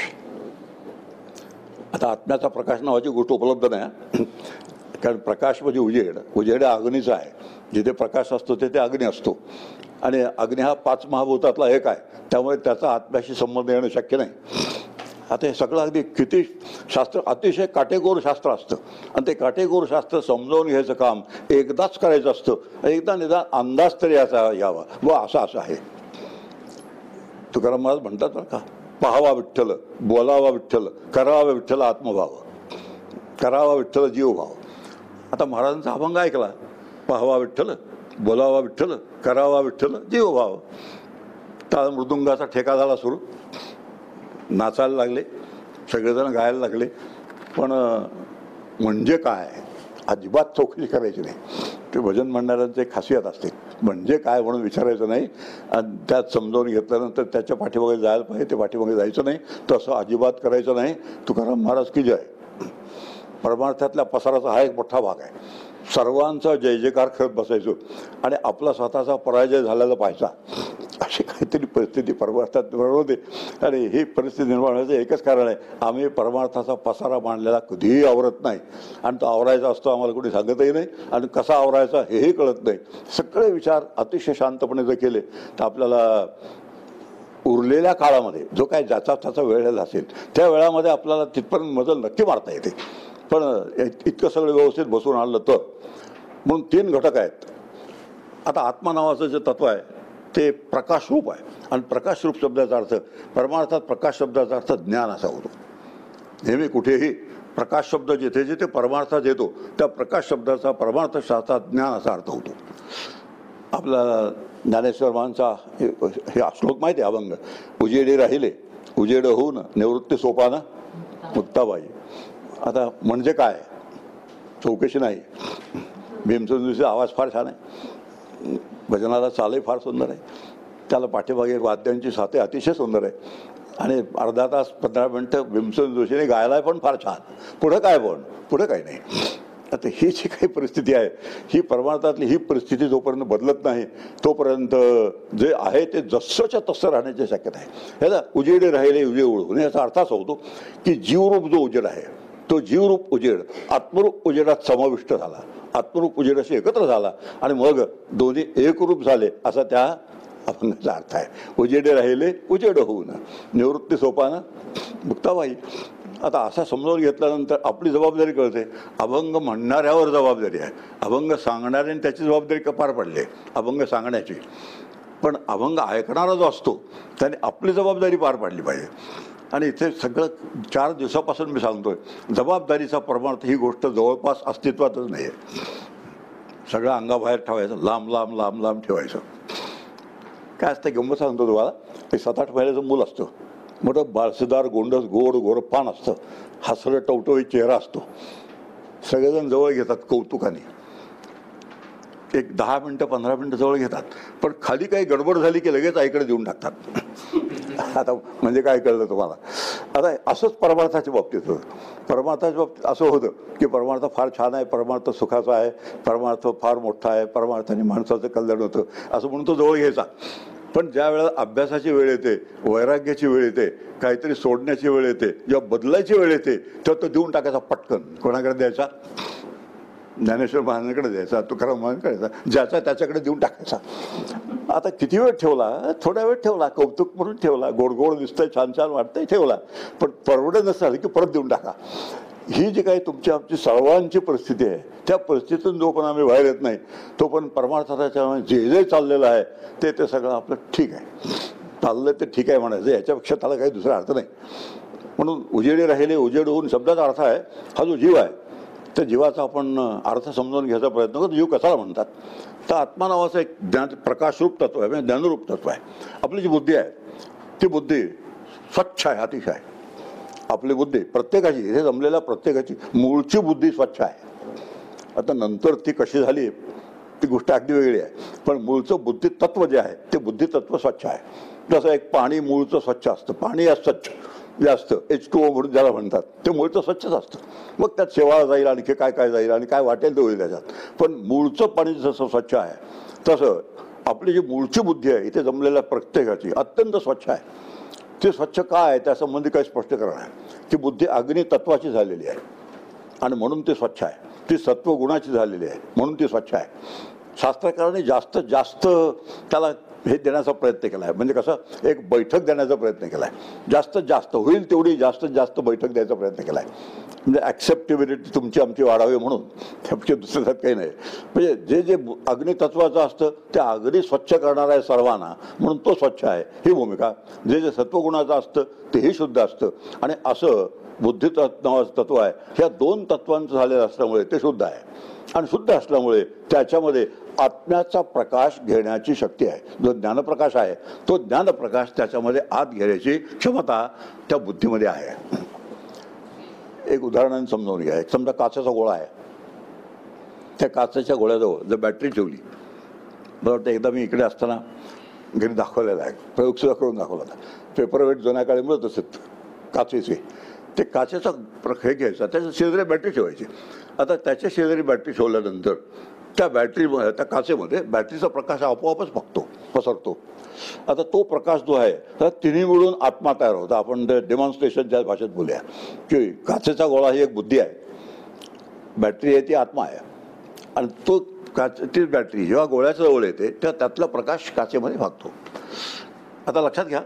आता आत्म्याचा प्रकाश नावाची गोष्ट उपलब्ध नाही, कारण प्रकाश म्हणजे उजेड अग्नीचा आहे. जिथे प्रकाश असतो तिथे अग्नी असतो, आणि अग्नी हा 5 महाभूतातला एक आहे, त्यामुळे त्याचा आत्म्याशी संबंध येणं शक्य नाही. आता हे सगळं अगदी किती शास्त्र अतिशय काटेकोर शास्त्र असतं, आणि ते काटेकोर शास्त्र समजावून घ्यायचं काम एकदाच करायचं असतं. एकदा निदान अंदाज तरी याचा यावा, व असं आहे. तुकाराम महाराज म्हणतात बरं का, पाहावा विठ्ठल, बोलावा विठ्ठल, करावा विठ्ठल आत्मभाव, करावा विठ्ठल जीवभाव. आता महाराजांचा अभंग ऐकला, पाहावा विठ्ठल, बोलावा विठ्ठल, करावा विठ्ठल जीवभाव. टाळ मृदुंगाचा ठेका झाला सुरू, नाचायला लागले, सगळेजण गायला लागले. पण म्हणजे काय अजिबात चौकशी करायची नाही. ते भजन म्हणणाऱ्यांचे एक खासियत असते, म्हणजे काय म्हणून विचारायचं नाही, आणि त्यात समजावून घेतल्यानंतर त्याच्या पाठीमागे जायला पाहिजे, ते पाठीमागे जायचं नाही, तसं अजिबात करायचं नाही. तुकाराम महाराज की जय. परमार्थातल्या पसाराचा हा एक मोठा भाग आहे. सर्वांचा जय जयकार करत बसायचो आणि आपला स्वतःचा पराजय झालेला पाहायचा, अशी काहीतरी परिस्थिती परमार्थात निर्माण होते. आणि ही परिस्थिती निर्माण व्हायचं एकच कारण आहे, आम्ही परमार्थाचा पसारा मांडलेला कधीही आवरत नाही, आणि तो आवरायचा असतो आम्हाला कोणी सांगतही नाही, आणि कसा आवरायचा हेही कळत नाही. सगळे विचार अतिशय शांतपणे जर केले तर आपल्याला उरलेल्या काळामध्ये जो काय ज्याचा त्याचा वेळ असेल त्या वेळामध्ये आपल्याला तिथपर्यंत मजल नक्की मारता येते. पण इतकं सगळं व्यवस्थित बसून आणलं तर. म्हणून 3 घटक आहेत. आता आत्मा नावाचं जे तत्व आहे ते प्रकाशरूप आहे, आणि प्रकाशरूप शब्दाचा अर्थ परमार्थात प्रकाश शब्दाचा अर्थ ज्ञान असा होतो. नेहमी कुठेही प्रकाश शब्द जिथे जिथे परमार्थात येतो त्या प्रकाश शब्दाचा परमार्थ शास्त्रात ज्ञान असा अर्थ होतो. आपल्याला ज्ञानेश्वर महांचा हे श्लोक माहिती आहे, अभंग, उजेडे राहिले उजेड होऊन निवृत्ती सोपाना मुक्ताबाई. आता म्हणजे काय, चौकशी नाही. भीमसेनजीचा आवाज फार छान आहे, भजनाला चालही फार सुंदर आहे, त्याला पाठीमागे वाद्यांची साथे अतिशय सुंदर आहे, आणि अर्धा तास 15 मिनटं भीमसेन जोशीने गायलाय पण फार छान. पुढं काय, पण पुढं काही नाही. आता ही जी काही परिस्थिती आहे, ही परमार्थातली ही परिस्थिती जोपर्यंत बदलत नाही तोपर्यंत जे आहे ते जसंच्या तसं राहण्याची शक्यता आहे. ह्याला उजेडे राहिले उजेड ओळखून याचा अर्थ असा होतो की जीवरूप जो उजेड आहे तो जीवरूप उजेड आत्मरूप उजेडात समाविष्ट झाला, आत्मरूप उजेड असे एकत्र झाला, आणि मग दोन्ही एकरूप झाले असा त्या अभंगाचा अर्थ आहे. उजेडे राहिले उजेड होऊन निवृत्ती सोपानं मुक्ताबाई. आता असा समजावून घेतल्यानंतर आपली जबाबदारी कळते. अभंग म्हणणाऱ्यावर जबाबदारी आहे, अभंग सांगणाऱ्याने त्याची जबाबदारी पार पडली, अभंग सांगण्याची. पण अभंग ऐकणारा जो असतो त्याने आपली जबाबदारी पार पाडली पाहिजे. आणि इथे सगळं 4 दिवसापासून मी सांगतोय, जबाबदारीचा परमार्थ ही गोष्ट जवळपास अस्तित्वातच नाही आहे. सगळं अंगाबाहेर ठेवायचं, लांब लांब लांब लांब ठेवायचं. काय असतं गंमत सांगतो तुम्हाला, एक 7-8 महिन्याचं मूल असतं, मोठं बाळसेदार गोंडस गोड गोर पान असतं, हसरं टवटवीत चेहरा असतो. सगळेजण जवळ घेतात कौतुकाने, एक 10 मिनटं 15 मिनटं जवळ घेतात, पण खाली काही गडबड झाली की लगेच आईकडे देऊन टाकतात. आता म्हणजे काय कळलं तुम्हाला. आता असंच परमार्थाच्या बाबतीत होतं. परमार्थाच्या बाबतीत असं होतं की परमार्थ फार छान आहे, परमार्थ सुखाचा आहे, परमार्थ फार मोठा आहे, परमार्थाने माणसाचं कल्याण होतं असं म्हणून तो जवळ घ्यायचा. पण ज्या वेळेला अभ्यासाची वेळ येते, वैराग्याची वेळ येते, काहीतरी सोडण्याची वेळ येते, जेव्हा बदलायची वेळ येते तेव्हा तो देऊन टाकायचा पटकन. कोणाकडे द्यायचा? ज्ञानेश्वर महाराजांकडे द्यायचा, तुकाराम महाराजांकडे द्यायचा, ज्याचा त्याच्याकडे देऊन टाकायचा. आता किती वेळ ठेवला? थोडा वेळ ठेवला, कौतुक म्हणून ठेवला, गोड गोड दिसतंय, छान छान वाटतंय, ठेवला. पण परवडत नसतं की परत देऊन टाका. ही जी काही तुमची आमची सर्वांची परिस्थिती आहे, त्या परिस्थितीतून जो पण आम्ही बाहेर येत नाही तो पण परमार्थाच्या जे जे चाललेलं आहे ते सगळं आपलं ठीक आहे, चाललं ते ठीक आहे म्हणायचं, याच्यापेक्षा त्याला काही दुसरा अर्थ नाही. म्हणून उजेडी राहिले उजेड होऊन शब्दाचा अर्थ आहे हा जो जीव आहे, त्या जीवाचा आपण अर्थ समजावून घ्यायचा प्रयत्न करतो. जीव कशाला म्हणतात तर आत्मा नावाचं एक प्रकाशरूप तत्व आहे, म्हणजे ज्ञानरूप तत्व आहे. आपली जी बुद्धी आहे ती बुद्धी स्वच्छ आहे, अतिशय. आपली बुद्धी प्रत्येकाची, इथे जमलेल्या प्रत्येकाची मूळची बुद्धी स्वच्छ आहे. आता नंतर ती कशी झाली ती गोष्ट अगदी वेगळी आहे, पण मूळचं बुद्धी तत्व जे आहे ते बुद्धी तत्व स्वच्छ आहे. जसं एक पाणी मूळचं स्वच्छ असतं, पाणी स्वच्छ जे असतं H2O म्हणून ज्याला म्हणतात ते मूळचं स्वच्छच असतं. मग त्यात शेवाळ जाईल, आणखी काय काय जाईल आणि काय वाटेल ते होईल त्याच्यात, पण मूळचं पाणी जसं स्वच्छ आहे तसं आपली जी मूळची बुद्धी आहे इथे जमलेल्या प्रत्येकाची अत्यंत स्वच्छ आहे. ते स्वच्छ का आहे त्यासंबंधी काही स्पष्टीकरण आहे. ती बुद्धी अग्नी तत्वाची झालेली आहे आणि म्हणून ती स्वच्छ आहे. ती सत्वगुणाची झालेली आहे म्हणून ती स्वच्छ आहे. शास्त्रकारांनी जास्तीत जास्त त्याला हे देण्याचा प्रयत्न केला आहे. म्हणजे कसं, एक बैठक देण्याचा प्रयत्न केला आहे. जास्तीत जास्त होईल तेवढी जास्तीत जास्त बैठक द्यायचा प्रयत्न केला आहे. म्हणजे ॲक्सेप्टेबिलिटी तुमची आमची वाढावी म्हणून, त्यापेक्षा दुसरं त्यात काही नाही. म्हणजे जे जे अग्नितत्वाचं असतं ते अग्नी स्वच्छ करणार आहे सर्वांना म्हणून तो स्वच्छ आहे, ही भूमिका. जे जे सत्वगुणाचं असतं तेही शुद्ध असतं. आणि असं बुद्धी नावाचं तत्व आहे, ह्या 2 तत्वांचं झालेलं असल्यामुळे ते शुद्ध आहे. आणि शुद्ध असल्यामुळे त्याच्यामध्ये आत्म्याचा प्रकाश घेण्याची शक्ती आहे. जो ज्ञानप्रकाश आहे तो ज्ञानप्रकाश त्याच्यामध्ये आत घेण्याची क्षमता त्या बुद्धीमध्ये आहे. एक उदाहरणाने समजावून घ्या. एक समजा काचेचा गोळा आहे, त्या काचेच्या गोळ्याजवळ जर बॅटरी ठेवली, बरोबर, एकदा मी इकडे असताना घरी दाखवलेला आहे, प्रयोगसुद्धा करून दाखवला होता. पेपरवेट जुन्या काळी मिळत असत काचेचे, ते काचेचा हे घ्यायचा, त्याच्या शेजारी बॅटरी ठेवायची. आता त्याच्या शेजारी बॅटरी ठेवल्यानंतर त्या त्या काचेमध्ये बॅटरीचा प्रकाश आपोआपच पसरतो. आता तो प्रकाश जो आहे तर तिन्ही मिळून आत्मा तयार होता. आपण डेमॉन्स्ट्रेशनच्या भाषेत बोलूया की काचेचा गोळा ही एक बुद्धी आहे, बॅटरी आहे ती आत्मा आहे. आणि तो ती बॅटरी जेव्हा गोळ्याच्या जवळ येते तेव्हा त्यातला प्रकाश काचेमध्ये भागतो. आता लक्षात घ्या,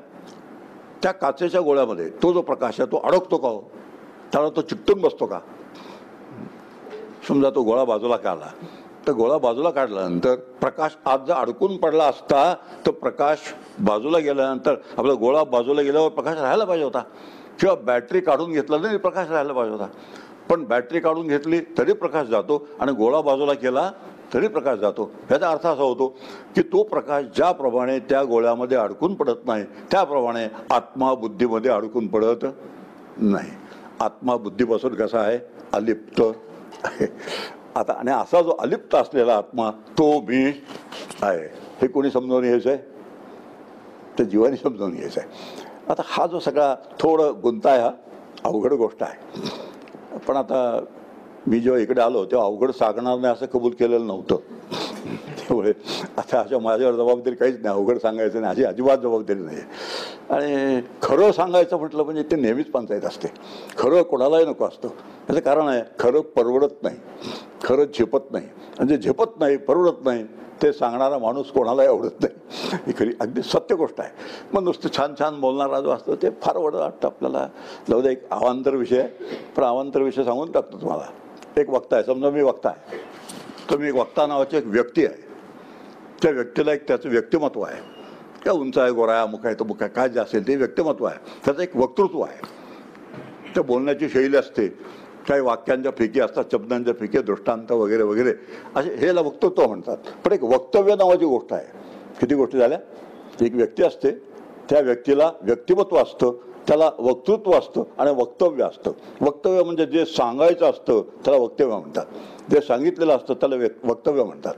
त्या काचेच्या गोळ्यामध्ये तो जो प्रकाश आहे तो अडकतो का हो? त्याला तो चिकटून बसतो का? समजा तो गोळा बाजूला काढला, तर गोळा बाजूला काढल्यानंतर प्रकाश आत जर अडकून पडला असता तर प्रकाश बाजूला गेल्यानंतर आपला गोळा बाजूला गेल्यावर प्रकाश राहायला पाहिजे होता, किंवा बॅटरी काढून घेतला तरी प्रकाश राहायला पाहिजे होता. पण बॅटरी काढून घेतली तरी प्रकाश जातो आणि गोळा बाजूला केला तरी प्रकाश जातो. ह्याचा अर्थ असा होतो की तो प्रकाश ज्याप्रमाणे त्या गोळ्यामध्ये अडकून पडत नाही त्याप्रमाणे आत्मा बुद्धीमध्ये अडकून पडत नाही. आत्मा बुद्धीपासून कसा आहे? अलिप्त आहे. आता आणि असा जो अलिप्त असलेला आत्मा तो मी आहे, हे कोणी समजावून घ्यायचं आहे? तर जीवाने समजावून घ्यायचं आहे. आता हा जो सगळा थोडं गुंता आहे, हा अवघड गोष्ट आहे. पण आता मी जेव्हा इकडे आलो तेव्हा अवघड सांगणार नाही असं कबूल केलेलं नव्हतं. त्यामुळे आता अशा माझ्यावर जबाबदारी काहीच नाही, अवघड सांगायचं नाही अशी अजिबात जबाबदारी नाही. आणि खरं सांगायचं म्हटलं म्हणजे ते नेहमीच पंचायत असते. खरं कोणालाही नको असतं. त्याचं कारण आहे, खरं परवडत नाही, खरं झेपत नाही. आणि जे झेपत नाही, परवडत नाही ते सांगणारा माणूस कोणालाही आवडत नाही. ही खरी अगदी सत्य गोष्ट आहे. मग नुसतं छान छान बोलणारा जो असतो ते फार वाटतं आपल्याला. जाऊ दे, एक अवांतर विषय आहे, पण अवांतर विषय सांगून टाकतो तुम्हाला. एक वक्ता आहे, समजा मी वक्ता आहे, तर मी एक वक्ता नावाची एक व्यक्ती आहे. त्या व्यक्तीला एक त्याचं व्यक्तिमत्व आहे, त्या उंच आहे, गोरा आहे, अमुक आहे, तो मुख आहे, काय जे असेल ते व्यक्तिमत्व आहे. त्याचं एक वक्तृत्व आहे, त्या बोलण्याची शैली असते, काही वाक्यांच्या फिकी असतात, शब्दांच्या फिकी, दृष्टांत वगैरे वगैरे असे हेला वक्तृत्व म्हणतात. पण एक वक्तव्य नावाची गोष्ट आहे. किती गोष्टी झाल्या? एक व्यक्ती असते, त्या व्यक्तीला व्यक्तिमत्व असतं, त्याला वक्तृत्व असतं आणि वक्तव्य असतं. वक्तव्य म्हणजे जे सांगायचं असतं त्याला वक्तव्य म्हणतात, जे सांगितलेलं असतं त्याला वक्तव्य म्हणतात.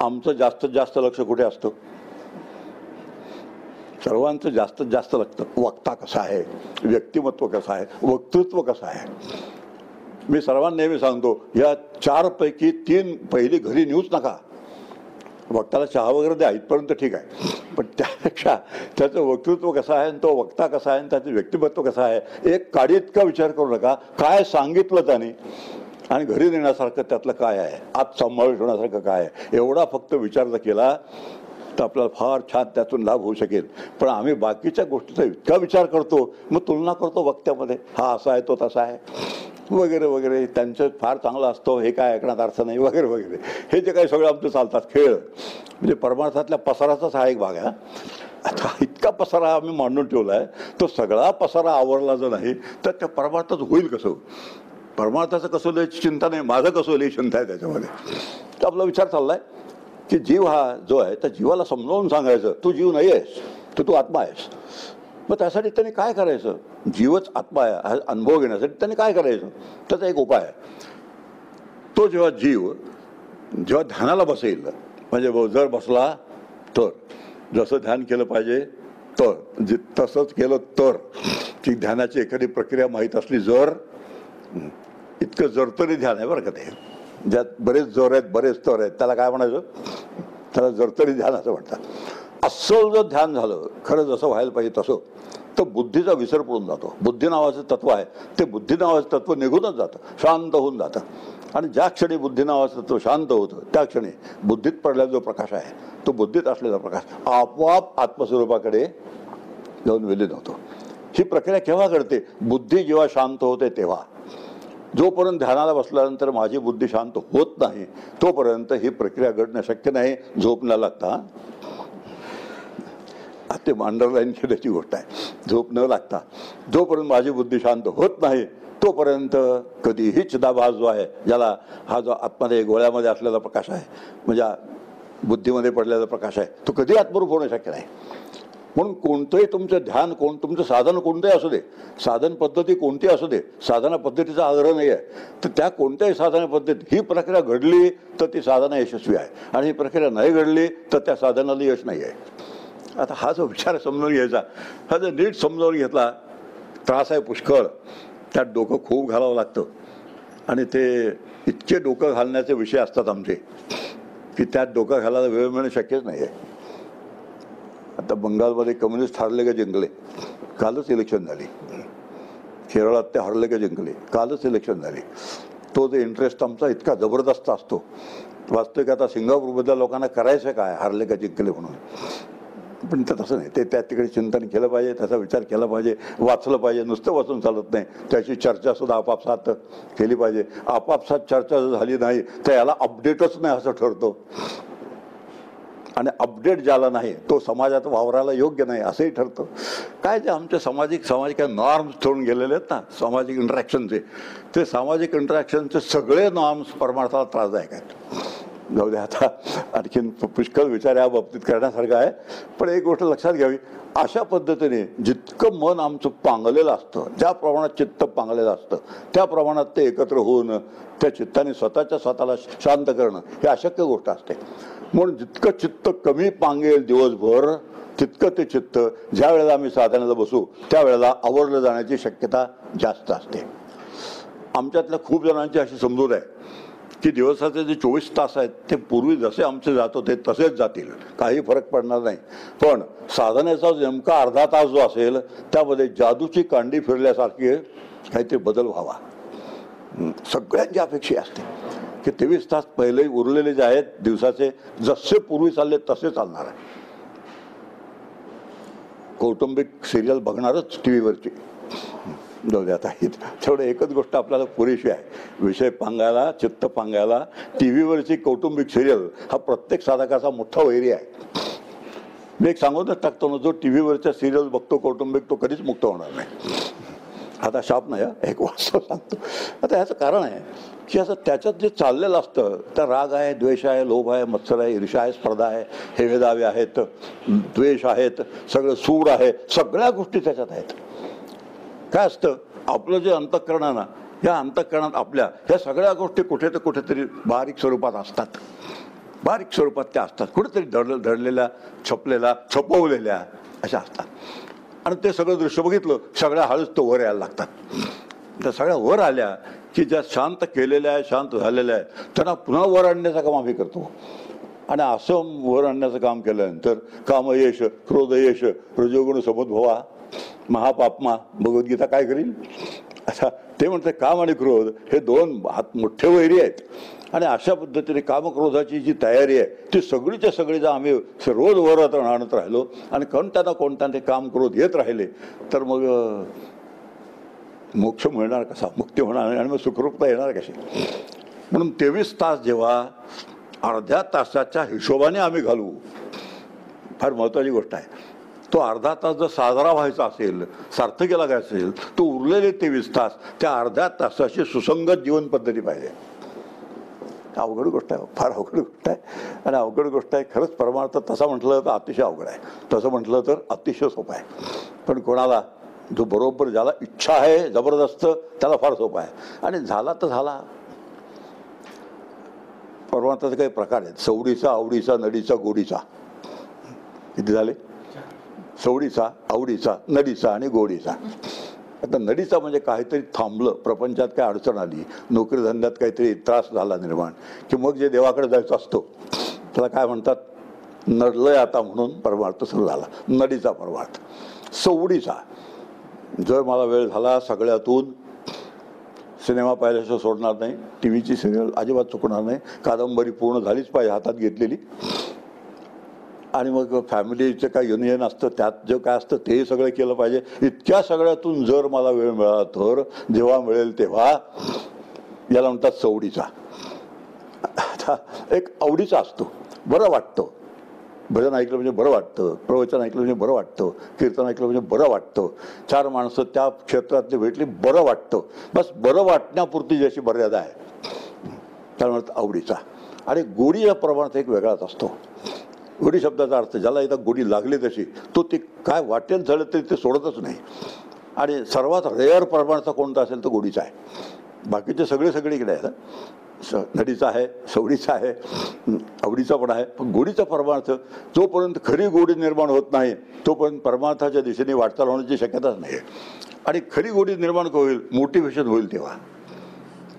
आमचं जास्तीत जास्त लक्ष कुठे असतं? सर्वांचं जास्तीत जास्त लक्ष वक्ता कसा आहे, व्यक्तिमत्व कसं आहे, वक्तृत्व कसं आहे. मी सर्वांना नेहमी सांगतो, या 4 पैकी 3 पहिली घरी नेऊच नका. वक्ताला चहा वगैरे द्या इथपर्यंत ठीक आहे, पण त्यापेक्षा त्याचं वक्तृत्व कसं आहे, तो वक्ता कसा आहे, त्याचं व्यक्तिमत्व कसं आहे, एक काडी इतका विचार करू नका काय सांगितलं त्याने आणि घरी नेण्यासारखं त्यातलं काय आहे, आत सांभाळून ठेवण्यासारखं काय आहे, एवढा फक्त विचार जर केला तर आपल्याला फार छान त्यातून लाभ होऊ शकेल. पण आम्ही बाकीच्या गोष्टीचा इतका विचार करतो, मग तुलना करतो वक्त्यामध्ये, हा असा आहे तो तसा आहे वगैरे वगैरे, त्यांचं फार चांगलं असतो, हे काय ऐकण्यात अर्थ नाही वगैरे वगैरे, हे जे काही सगळं आमचं चालतात खेळ. म्हणजे परमार्थातल्या पसाराचाच हा एक भाग आहे. आता इतका पसारा आम्ही मांडून ठेवला आहे, तो सगळा पसारा आवरला जर नाही तर त्या परमार्थात होईल कसं? परमार्थाचं कसं लय चिंता नाही, माझं कसं लय चिंता आहे त्याच्यामध्ये. तर आपला विचार चाललाय की जीव हा जो आहे त्या जीवाला समजावून सांगायचं, तू जीव नाही आहेस, तू आत्मा आहेस. मग त्यासाठी त्यांनी काय करायचं? जीवच आत्मा आहे हा अनुभव घेण्यासाठी त्यांनी काय करायचं? त्याचा एक उपाय आहे. तो जेव्हा जीव जेव्हा ध्यानाला बसेल, म्हणजे जर बसला तर जसं ध्यान केलं पाहिजे तर तसंच केलं तर, की ध्यानाची एखादी प्रक्रिया माहीत असली जर, इतकं जरतरी ध्यान आहे बरं का ते, ज्यात बरेच जोर आहेत बरेच स्तर आहेत, त्याला काय म्हणायचं? त्याला जरतरी ध्यान असं म्हणतात. असं जर ध्यान झालं खरं जसं व्हायला पाहिजे तसं, तर बुद्धीचा विसर पडून जातो. बुद्धी नावाचं तत्व आहे ते बुद्धी नावाचं तत्व निघूनच जातं, शांत होऊन जातं. आणि ज्या क्षणी बुद्धी नावाचं तत्व शांत होतं त्या क्षणी बुद्धीत पडलेला जो प्रकाश आहे तो बुद्धीत असलेला प्रकाश आपोआप आत्मस्वरूपाकडे जाऊन विलीन होतो. ही प्रक्रिया केव्हा घडते? बुद्धी जेव्हा शांत होते तेव्हा. जोपर्यंत ध्यानाला बसल्यानंतर माझी बुद्धी शांत होत नाही तोपर्यंत ही प्रक्रिया घडणं शक्य नाही. झोप न लागता, ते अंडरलाईन केल्याची गोष्ट आहे, झोप न लागता जोपर्यंत माझी बुद्धी शांत होत नाही तोपर्यंत कधीही चिदाभास जो आहे, ज्याला हा जो आतमध्ये गोळ्यामध्ये असलेला प्रकाश आहे, म्हणजे बुद्धीमध्ये पडलेला प्रकाश आहे, तो कधी आत्मरूप होणं शक्य नाही. म्हणून कोणतंही तुमचं ध्यान, तुमचं साधन कोणतंही असू दे, साधन पद्धती कोणती असू दे, साधना पद्धतीचा आग्रह नाही आहे, तर त्या कोणत्याही साधना पद्धती ही प्रक्रिया घडली तर ती साधना यशस्वी आहे, आणि ही प्रक्रिया नाही घडली तर त्या साधनाला यश नाही आहे. आता हा जो विचार समजावून घ्यायचा, हा जर नीट समजावून घेतला, त्रास आहे पुष्कळ, त्यात डोकं खूप घालावं लागतं. आणि ते इतके डोकं घालण्याचे विषय असतात आमचे की त्यात डोकं घालायला वेळ मिळणं शक्यच नाही आहे. आता बंगालमध्ये कम्युनिस्ट हारले का जिंकले? कालच इलेक्शन झाली. केरळात ते हारले का जिंकले? कालच इलेक्शन झाली. तो जो इंटरेस्ट आमचा इतका जबरदस्त असतो. वास्तविक आता सिंगापूरबद्दल लोकांना करायचं काय, हारले का जिंकले म्हणून, पण ते तसं नाही. ते त्या तिकडे चिंतन केलं पाहिजे, त्याचा विचार केला पाहिजे, वाचलं पाहिजे. नुसतं वाचून चालत नाही, त्याची चर्चा सुद्धा आपापसात केली पाहिजे. आपापसात चर्चा जर झाली नाही तर याला अपडेटच नाही असं ठरतो, आणि अपडेट ज्याला नाही तो समाजात वावरायला योग्य नाही असंही ठरतं. काय जे आमचे सामाजिक काय नॉर्म्स ठेवून गेलेले आहेत ना, सामाजिक इंटरॅक्शनचे, ते सामाजिक इंटरॅक्शनचे सगळे नॉर्म्स परमार्थाला त्रासदायक आहेत. जाऊ दे, आता आणखीन पुष्कळ विचार या बाबतीत करण्यासारखा आहे. पण एक गोष्ट लक्षात घ्यावी, अशा पद्धतीने जितकं मन आमचं पांगलेलं असतं, ज्या प्रमाणात चित्त पांगलेलं असतं त्या प्रमाणात ते एकत्र होऊन त्या चित्ताने स्वतःला शांत करणं ही अशक्य गोष्ट असते. म्हणून जितकं चित्त कमी पांगेल दिवसभर तितकं ते चित्त ज्या वेळेला आम्ही साधनाला बसू त्यावेळेला आवरलं जाण्याची शक्यता जास्त असते. आमच्यातल्या खूप जणांची अशी समजूत आहे की दिवसाचे जे 24 तास आहेत ते पूर्वी जसे आमचे जात होते तसेच जातील, काही फरक पडणार नाही. पण साधनेचा नेमका अर्धा तास जो असेल त्यामध्ये जादूची कांडी फिरल्यासारखी काहीतरी बदल व्हावा. सगळ्यांची अपेक्षा असते की 23 तास पहिले उरलेले जे आहेत दिवसाचे जसे पूर्वी चालले तसे चालणार आहे. कौटुंबिक सिरियल बघणारच टी व्हीवरची, जाऊ दे आता. तेवढं एकच गोष्ट आपल्याला पुरेशी आहे, विषय पांगायला, चित्त पांगायला. टी व्हीवरची कौटुंबिक सिरियल हा प्रत्येक साधकाचा मोठा वैरी आहे. मी एक सांगूनच टाकतो ना, जो टी व्हीवरच्या सिरियल बघतो कौटुंबिक तो कधीच मुक्त होणार नाही. आता शाप नाही, एक वास्तव सांगतो. आता ह्याचं कारण आहे की असं त्याच्यात जे चाललेलं असतं, त्या राग आहे, द्वेष आहे, लोभ आहे, मत्सर आहे, ईर्ष्या आहे, स्पर्धा आहे, हेवेदावे आहेत, द्वेष आहेत, सगळं सूड आहे, सगळ्या गोष्टी त्याच्यात आहेत. काय असतं, आपलं जे अंतःकरण आहे ना, या अंतःकरणात आपल्या ह्या सगळ्या गोष्टी कुठे तर कुठेतरी बारीक स्वरूपात असतात, बारीक स्वरूपात त्या असतात, कुठेतरी धडलेल्या, छपवलेल्या अशा असतात. आणि ते सगळं दृश्य बघितलं, सगळ्या हळूच तो वर यायला लागतात. त्या सगळ्या वर आल्या की ज्या शांत केलेल्या आहे, शांत झालेल्या आहे, त्यांना पुन्हा वर आणण्याचं काम आम्ही करतो. आणि असं वर आणण्याचं काम केल्यानंतर कामयश, क्रोधयश, रजोगुण समुद्भवा, महापापमा, भगवद्गीता काय करील. आता ते म्हणते काम आणि क्रोध हे दोन हात मोठे वैरी आहेत. आणि अशा पद्धतीने कामक्रोधाची जी तयारी आहे ती सगळीच्या सगळी जर आम्ही रोज वर आणत राहिलो आणि कोणत्या ते काम क्रोध येत राहिले तर मग मोक्ष मिळणार कसा, मुक्ती होणार आणि मग सुखरूपता येणार कशी. म्हणून 23 तास जेव्हा अर्ध्या तासाच्या हिशोबाने आम्ही घालू, फार महत्त्वाची गोष्ट आहे. तो अर्धा तास जर साजरा व्हायचा असेल, सार्थकीला गायचं असेल, तो उरलेले 23 तास त्या अर्ध्या तासाची सुसंगत जीवन पद्धती पाहिजे. अवघड गोष्ट आहे, फार अवघड गोष्ट आहे. आणि अवघड गोष्ट आहे खरंच. परमार्थ तसा म्हटलं तर अतिशय अवघड आहे, तसं म्हटलं तर अतिशय सोपं आहे. पण कोणाला जो बरोबर ज्याला इच्छा आहे जबरदस्त त्याला फार सोपं आहे. आणि झाला तर झाला. परमार्थाचे काही प्रकार आहेत, सवडीचा, आवडीचा, नडीचा, गोडीचा. किती झाले? सवडीचा, आवडीचा, नडीचा आणि गोडीचा. आता नडीचा म्हणजे काहीतरी थांबलं, प्रपंचात काय अडचण आली, नोकरी धंद्यात काहीतरी त्रास झाला निर्माण, की मग जे देवाकडे जायचं असतो त्याला काय म्हणतात, नडलंय आता म्हणून परमार्थ सुरू झाला, नडीचा परमार्थ. सवडीचा, जर मला वेळ झाला सगळ्यातून सिनेमा पाहिल्याशिवाय सोडणार नाही, टी व्हीची सिरियल अजिबात चुकणार नाही, कादंबरी पूर्ण झालीच पाहिजे हातात घेतलेली. आणि मग फॅमिलीचं काय युनियन असतं त्यात जे काय असतं ते सगळं केलं पाहिजे. इतक्या सगळ्यातून जर मला वेळ मिळाला तर जेव्हा मिळेल तेव्हा, याला म्हणतात सवडीचा. आता एक आवडीचा असतो, बरं वाटतं, भजन ऐकलं म्हणजे बरं वाटतं, प्रवचन ऐकलं म्हणजे बरं वाटतं, कीर्तन ऐकलं म्हणजे बरं वाटतं, 4 माणसं त्या क्षेत्रातली भेटली बरं वाटतं, बस बरं वाटण्यापुरती ज्याची मर्यादा आहे त्याला म्हणतात आवडीचा. आणि गोडीच्या प्रमाणात एक वेगळाच असतो. गोडी शब्दाचा अर्थ ज्याला एकदा गोडी लागली तशी तो ते काय वाटेल झालं तरी ते सोडतच नाही. आणि सर्वात रेअर प्रमाणाचा कोणता असेल तर गोडीचा आहे. बाकीचे सगळीकडे आहे. नडीचा आहे, सवडीचा आहे, आवडीचा पण आहे. पण गोडीचा परमार्थ जोपर्यंत खरी गोडी निर्माण होत नाही तोपर्यंत परमार्थाच्या दिशेने वाटचाल होण्याची शक्यताच नाही. आणि खरी गोडी निर्माण होईल, मोटिवेशन होईल तेव्हा.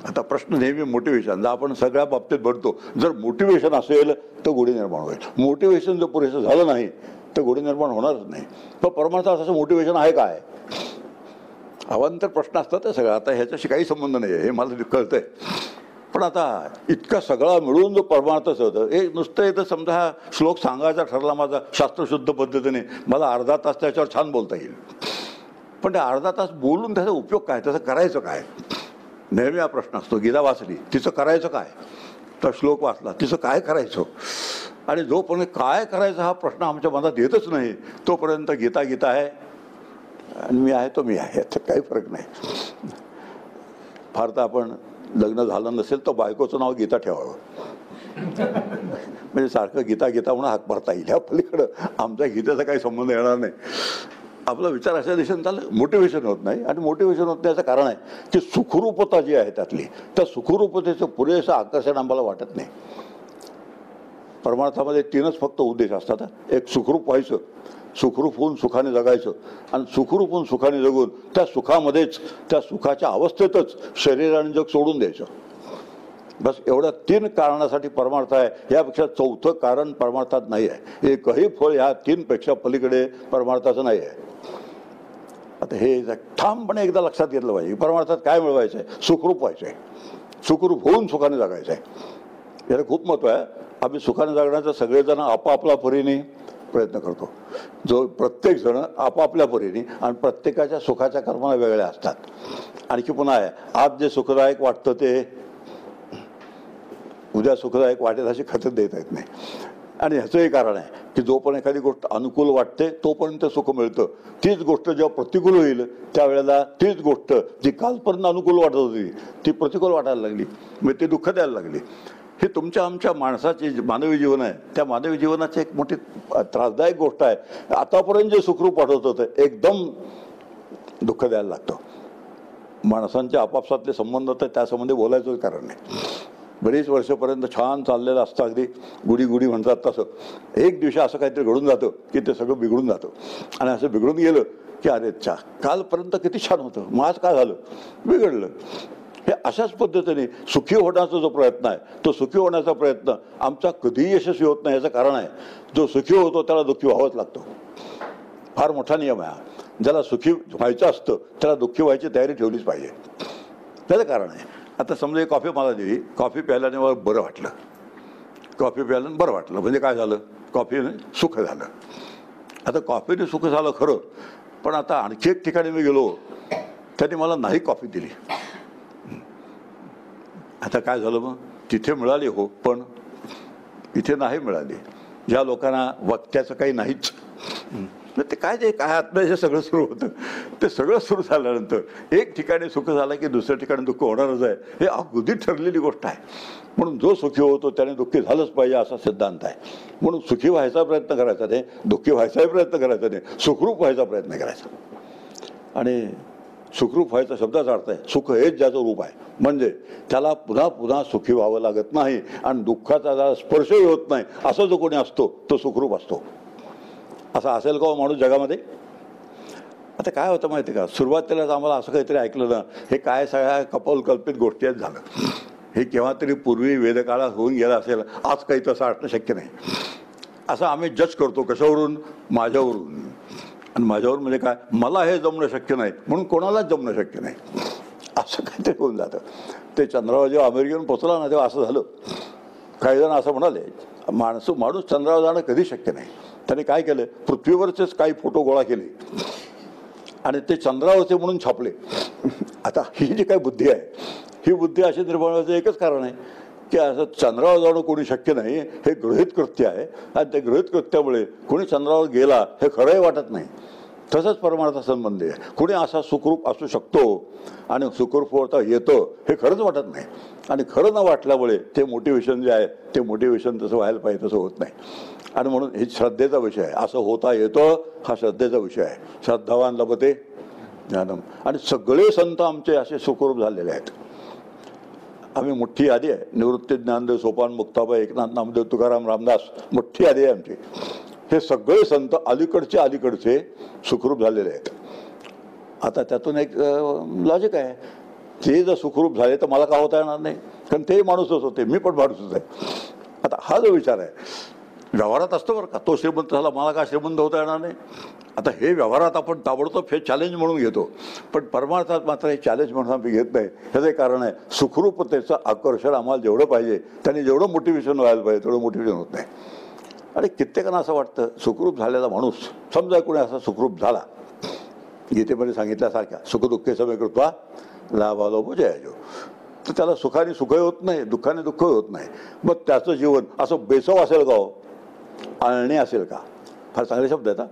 आता प्रश्न नेहमी मोटिवेशन, जर आपण सगळ्या बाबतीत भरतो, जर मोटिवेशन असेल तर गोडी निर्माण होईल. मोटिवेशन जर पुरेसं झालं नाही तर गोडी निर्माण होणारच नाही. पण परमार्थात असं मोटिवेशन आहे काय, अवांतर प्रश्न असतात ते सगळं. आता ह्याच्याशी काही संबंध नाही आहे हे मला कळतंय. पण आता इतका सगळा मिळून जो परमार्थच होतं, हे नुसतं इथं समजा हा श्लोक सांगायचा ठरला माझा शास्त्रशुद्ध पद्धतीने, मला अर्धा तास त्याच्यावर छान बोलता येईल. पण ते अर्धा तास बोलून त्याचा उपयोग काय, त्याचं करायचं काय, नेहमी हा प्रश्न असतो. गीता वाचली, तिचं करायचं काय, तर श्लोक वाचला, तिचं काय करायचं. आणि जोपर्यंत काय करायचं हा प्रश्न आमच्या मनात येतच नाही तोपर्यंत गीता आहे आणि मी आहे तो मी आहे, यात काही फरक नाही. फार तर आपण लग्न झालं नसेल तर बायकोचं नाव गीता ठेवावं, म्हणजे सारखं गीता म्हणून हाक भरता येईल. ह्या पलीकडं आमच्या गीतेचा काही संबंध येणार नाही. आपला विचार अशा दिशेने चाललं, मोटिवेशन होत नाही. आणि मोटिवेशन होत नाही याचं कारण आहे की सुखरूपता जी आहे त्यातली, त्या सुखरूपतेचं पुरेसं आकर्षण आम्हाला वाटत नाही. परमार्थामध्ये 3च फक्त उद्देश असतात. एक सुखरूप व्हायचं, सुखरूप होऊन सुखाने जगायचं, आणि सुखरूप होऊन सुखाने जगून त्या सुखामध्येच, त्या सुखाच्या अवस्थेतच शरीर आणि जग सोडून द्यायचं. बस एवढ्या 3 कारणासाठी परमार्थ आहे. यापेक्षा 4थं कारण परमार्थात नाही आहे. एकही फळ ह्या 3पेक्षा पलीकडे परमार्थाचं नाही आहे. आता हे ठामपणे एकदा लक्षात घेतलं पाहिजे. परमार्थात काय मिळवायचं आहे, सुखरूप व्हायचं आहे, सुखरूप होऊन सुखाने जगायचं आहे. याला खूप महत्त्व आहे. आम्ही सुखाने जगण्याचा सगळेजण आपापल्या परीने प्रयत्न करतो. जो प्रत्येक जण आपापल्या परीने, आणि प्रत्येकाच्या सुखाच्या कल्पना वेगळ्या असतात. आणखी पुन्हा आहे, आज जे सुखदायक वाटतं ते उद्या सुखदायक वाटेल अशी खतं देता येत नाही. आणि ह्याचंही कारण आहे की जोपर्यंत एखादी गोष्ट अनुकूल वाटते तोपर्यंत सुख मिळतं. तीच गोष्ट जेव्हा प्रतिकूल होईल त्यावेळेला तीच गोष्ट जी कालपर्यंत अनुकूल वाटत होती ती प्रतिकूल वाटायला लागली, म्हणजे ती दुःख द्यायला लागली. हे तुमच्या आमच्या माणसाचे मानवी जीवन आहे, त्या मानवी जीवनाची एक मोठी त्रासदायक गोष्ट आहे. आतापर्यंत जे सुखरूप वाटत होतं एकदम दुःख द्यायला लागतं. माणसांच्या आपापसातले संबंध तर त्या संबंधी बोलायचंच कारण नाही. बरीच वर्षापर्यंत छान चाललेलं असतं, अगदी गुढी गुढी म्हणतात तसं. एक दिवशी असं काहीतरी घडून जातं की ते सगळं बिघडून जातं. आणि असं बिघडून गेलं की अरे कालपर्यंत किती छान होतं, मग आज काय झालं, बिघडलं. हे अशाच पद्धतीने सुखी होण्याचा जो प्रयत्न आहे तो सुखी होण्याचा प्रयत्न आमचा कधीही यशस्वी होत नाही. याचं कारण आहे जो सुखी होतो त्याला दुःखी व्हावंच लागतं. फार मोठा नियम आहे. ज्याला सुखी व्हायचं असतं त्याला दुःखी व्हायची तयारी ठेवलीच पाहिजे. त्याचं कारण आहे. आता समजा एक कॉफी मला दिली, कॉफी प्यायल्याने मला बरं वाटलं, कॉफी प्यायल्याने बरं वाटलं म्हणजे काय झालं, कॉफीने सुख झालं. आता कॉफीने सुख झालं खरं, पण आता आणखी एक ठिकाणी मी गेलो त्यांनी मला नाही कॉफी दिली. आता काय झालं, मग तिथे मिळाली हो पण इथे नाही मिळाली. ज्या लोकांना वक्त्याचं काही नाहीच, ते काय आत्म्याचं सगळं सुरू होतं. ते सगळं सुरू झाल्यानंतर एक ठिकाणी सुख झालं की दुसऱ्या ठिकाणी दुःख होणारच आहे. हे अगदी ठरलेली गोष्ट आहे. म्हणून जो सुखी होतो त्याने दुःखी झालंच पाहिजे असा सिद्धांत आहे. म्हणून सुखी व्हायचा प्रयत्न करायचा नाही, दुःखी व्हायचाही प्रयत्न करायचा नाही, सुखरूप व्हायचा प्रयत्न करायचा. आणि सुखरूप व्हायचा शब्दाचा अर्थ आहे सुख हेच ज्याचं रूप आहे, म्हणजे त्याला पुन्हा पुन्हा सुखी व्हावं लागत नाही आणि दुःखाचा ज्याला स्पर्शही होत नाही असं जो कोणी असतो तो सुखरूप असतो. असं असेल का माणूस जगामध्ये? आता काय होतं माहिती आहे का, सुरुवातीलाच आम्हाला असं काहीतरी ऐकलं ना, हे काय सगळ्या कपोलकल्पित गोष्टी आहेत झालं. हे केव्हा तरी पूर्वी वेदकाळात होऊन गेलं असेल, आज काही तसं असणं शक्य नाही. असं आम्ही जज करतो कशावरून, माझ्यावरून. आणि माझ्यावर म्हणजे काय, मला हे जमणं शक्य नाही म्हणून कोणालाच जमणं शक्य नाही असं काहीतरी होऊन जातं. ते चंद्रावर जेव्हा अमेरिकेहून पोचला ना तेव्हा असं झालं. काही जण असं म्हणाले माणूस चंद्रावर जाणं कधी शक्य नाही. त्याने काय केलं, पृथ्वीवरचेच काही फोटो गोळा केले आणि ते चंद्रावरचे म्हणून छापले. आता ही जी काही बुद्धी आहे ही बुद्धी अशी निर्माण व्हायचं एकच कारण आहे की असं चंद्रावर जाणं कोणी शक्य नाही हे गृहीत कृत्य आहे. आणि ते गृहीत कृत्यामुळे कोणी चंद्रावर गेला हे खरंही वाटत नाही. तसंच परमार्थ संबंधी आहे. कोणी असा सुखरूप असू शकतो आणि सुखरूप होता येतं हे खरंच वाटत नाही. आणि खरं न वाटल्यामुळे ते मोटिवेशन जे आहे ते मोटिवेशन तसं व्हायला पाहिजे तसं होत नाही. आणि म्हणून हे श्रद्धेचा विषय आहे. असं होता येतं हा श्रद्धेचा विषय आहे. श्रद्धावान लभते ज्ञानम. आणि सगळे संत आमचे असे सुखरूप झालेले आहेत. आम्ही मोठी यादी आहे, निवृत्ती ज्ञानदेव सोपान मुक्ताबाई एकनाथ नामदेव तुकाराम रामदास, मोठी यादी आहे आमची. हे सगळे संत अलीकडचे सुखरूप झालेले आहेत. आता त्यातून एक लॉजिक आहे, ते जर सुखरूप झाले तर मला का होता येणार नाही, कारण ते माणूसच होते, मी पण माणूसच आहे. आता हा जो विचार आहे व्यवहारात असतो बरं का, तो श्रीमंत झाला मला का श्रीमंत होता येणार नाही. आता हे व्यवहारात आपण ताबडतोब हे चॅलेंज म्हणून घेतो, पण परमार्थात मात्र हे चॅलेंज म्हणून आम्ही घेत नाही. ह्याचं कारण आहे सुखरूपतेचं आकर्षण आम्हाला जेवढं पाहिजे त्यांनी जेवढं मोटिवेशन व्हायला पाहिजे तेवढं मोटिवेशन होत नाही. आणि कित्येकांना असं वाटतं सुखरूप झालेला माणूस, समजा कोणी असा सुखरूप झाला, गीतेमध्ये सांगितल्यासारख्या सुखदुःखे समे कृत्वा लाभालोभ जयाजो, तर त्याला सुखाने सुखही होत नाही, दुःखाने दुःखही होत नाही. मग त्याचं जीवन असं बेचव असेल का, आळणे असेल का, फार चांगले शब्द आहेत,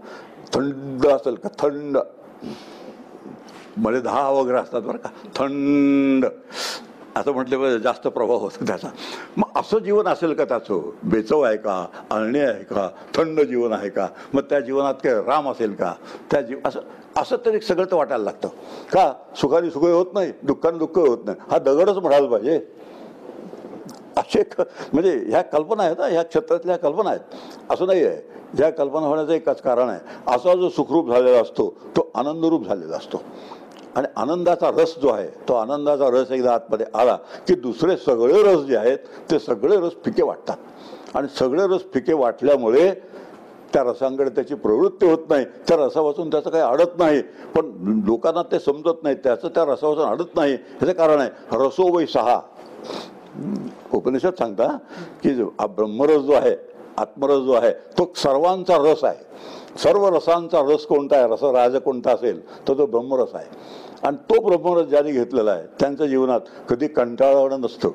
थंड असेल का, थंड मध्ये 10 वगैरे असतात बरं का, थंड असं म्हटलं जास्त प्रभाव होतो त्याचा. मग असं जीवन असेल का त्याचं, बेचव आहे का, आळणे आहे का, थंड जीवन आहे का, मग त्या जीवनात काय राम असेल का, त्या असं तरी सगळं तर वाटायला लागतं का. सुखाने सुखही होत नाही, दुःखाने दुःखही होत नाही, हा दगडच म्हणायला पाहिजे. असे म्हणजे ह्या कल्पना आहेत, ह्या क्षेत्रातल्या कल्पना आहेत, असं नाही आहे. ह्या कल्पना होण्याचं एकच कारण आहे, असा जो सुखरूप झालेला असतो तो आनंदरूप झालेला असतो. आणि आनंदाचा रस जो आहे तो आनंदाचा रस एकदा आतमध्ये आला की दुसरे सगळे रस जे आहेत ते सगळे रस फिके वाटतात. आणि सगळे रस फिके वाटल्यामुळे त्या रसांकडे त्याची प्रवृत्ती होत नाही, त्या रसापासून त्याचं काही अडत नाही. पण लोकांना ते समजत नाही, त्याचं त्या रसापासून अडत नाही. ह्याचं कारण आहे रसो वै 6. उपनिषद सांगता की ब्रह्मरस जो आहे, आत्मरस जो आहे तो सर्वांचा रस आहे. सर्व रसांचा रस कोणता आहे, रसराज कोणता असेल तर तो ब्रह्मरस आहे. आणि तो ब्रह्मरस ज्याने घेतलेला आहे त्यांच्या जीवनात कधी कंटाळवणं नसतं,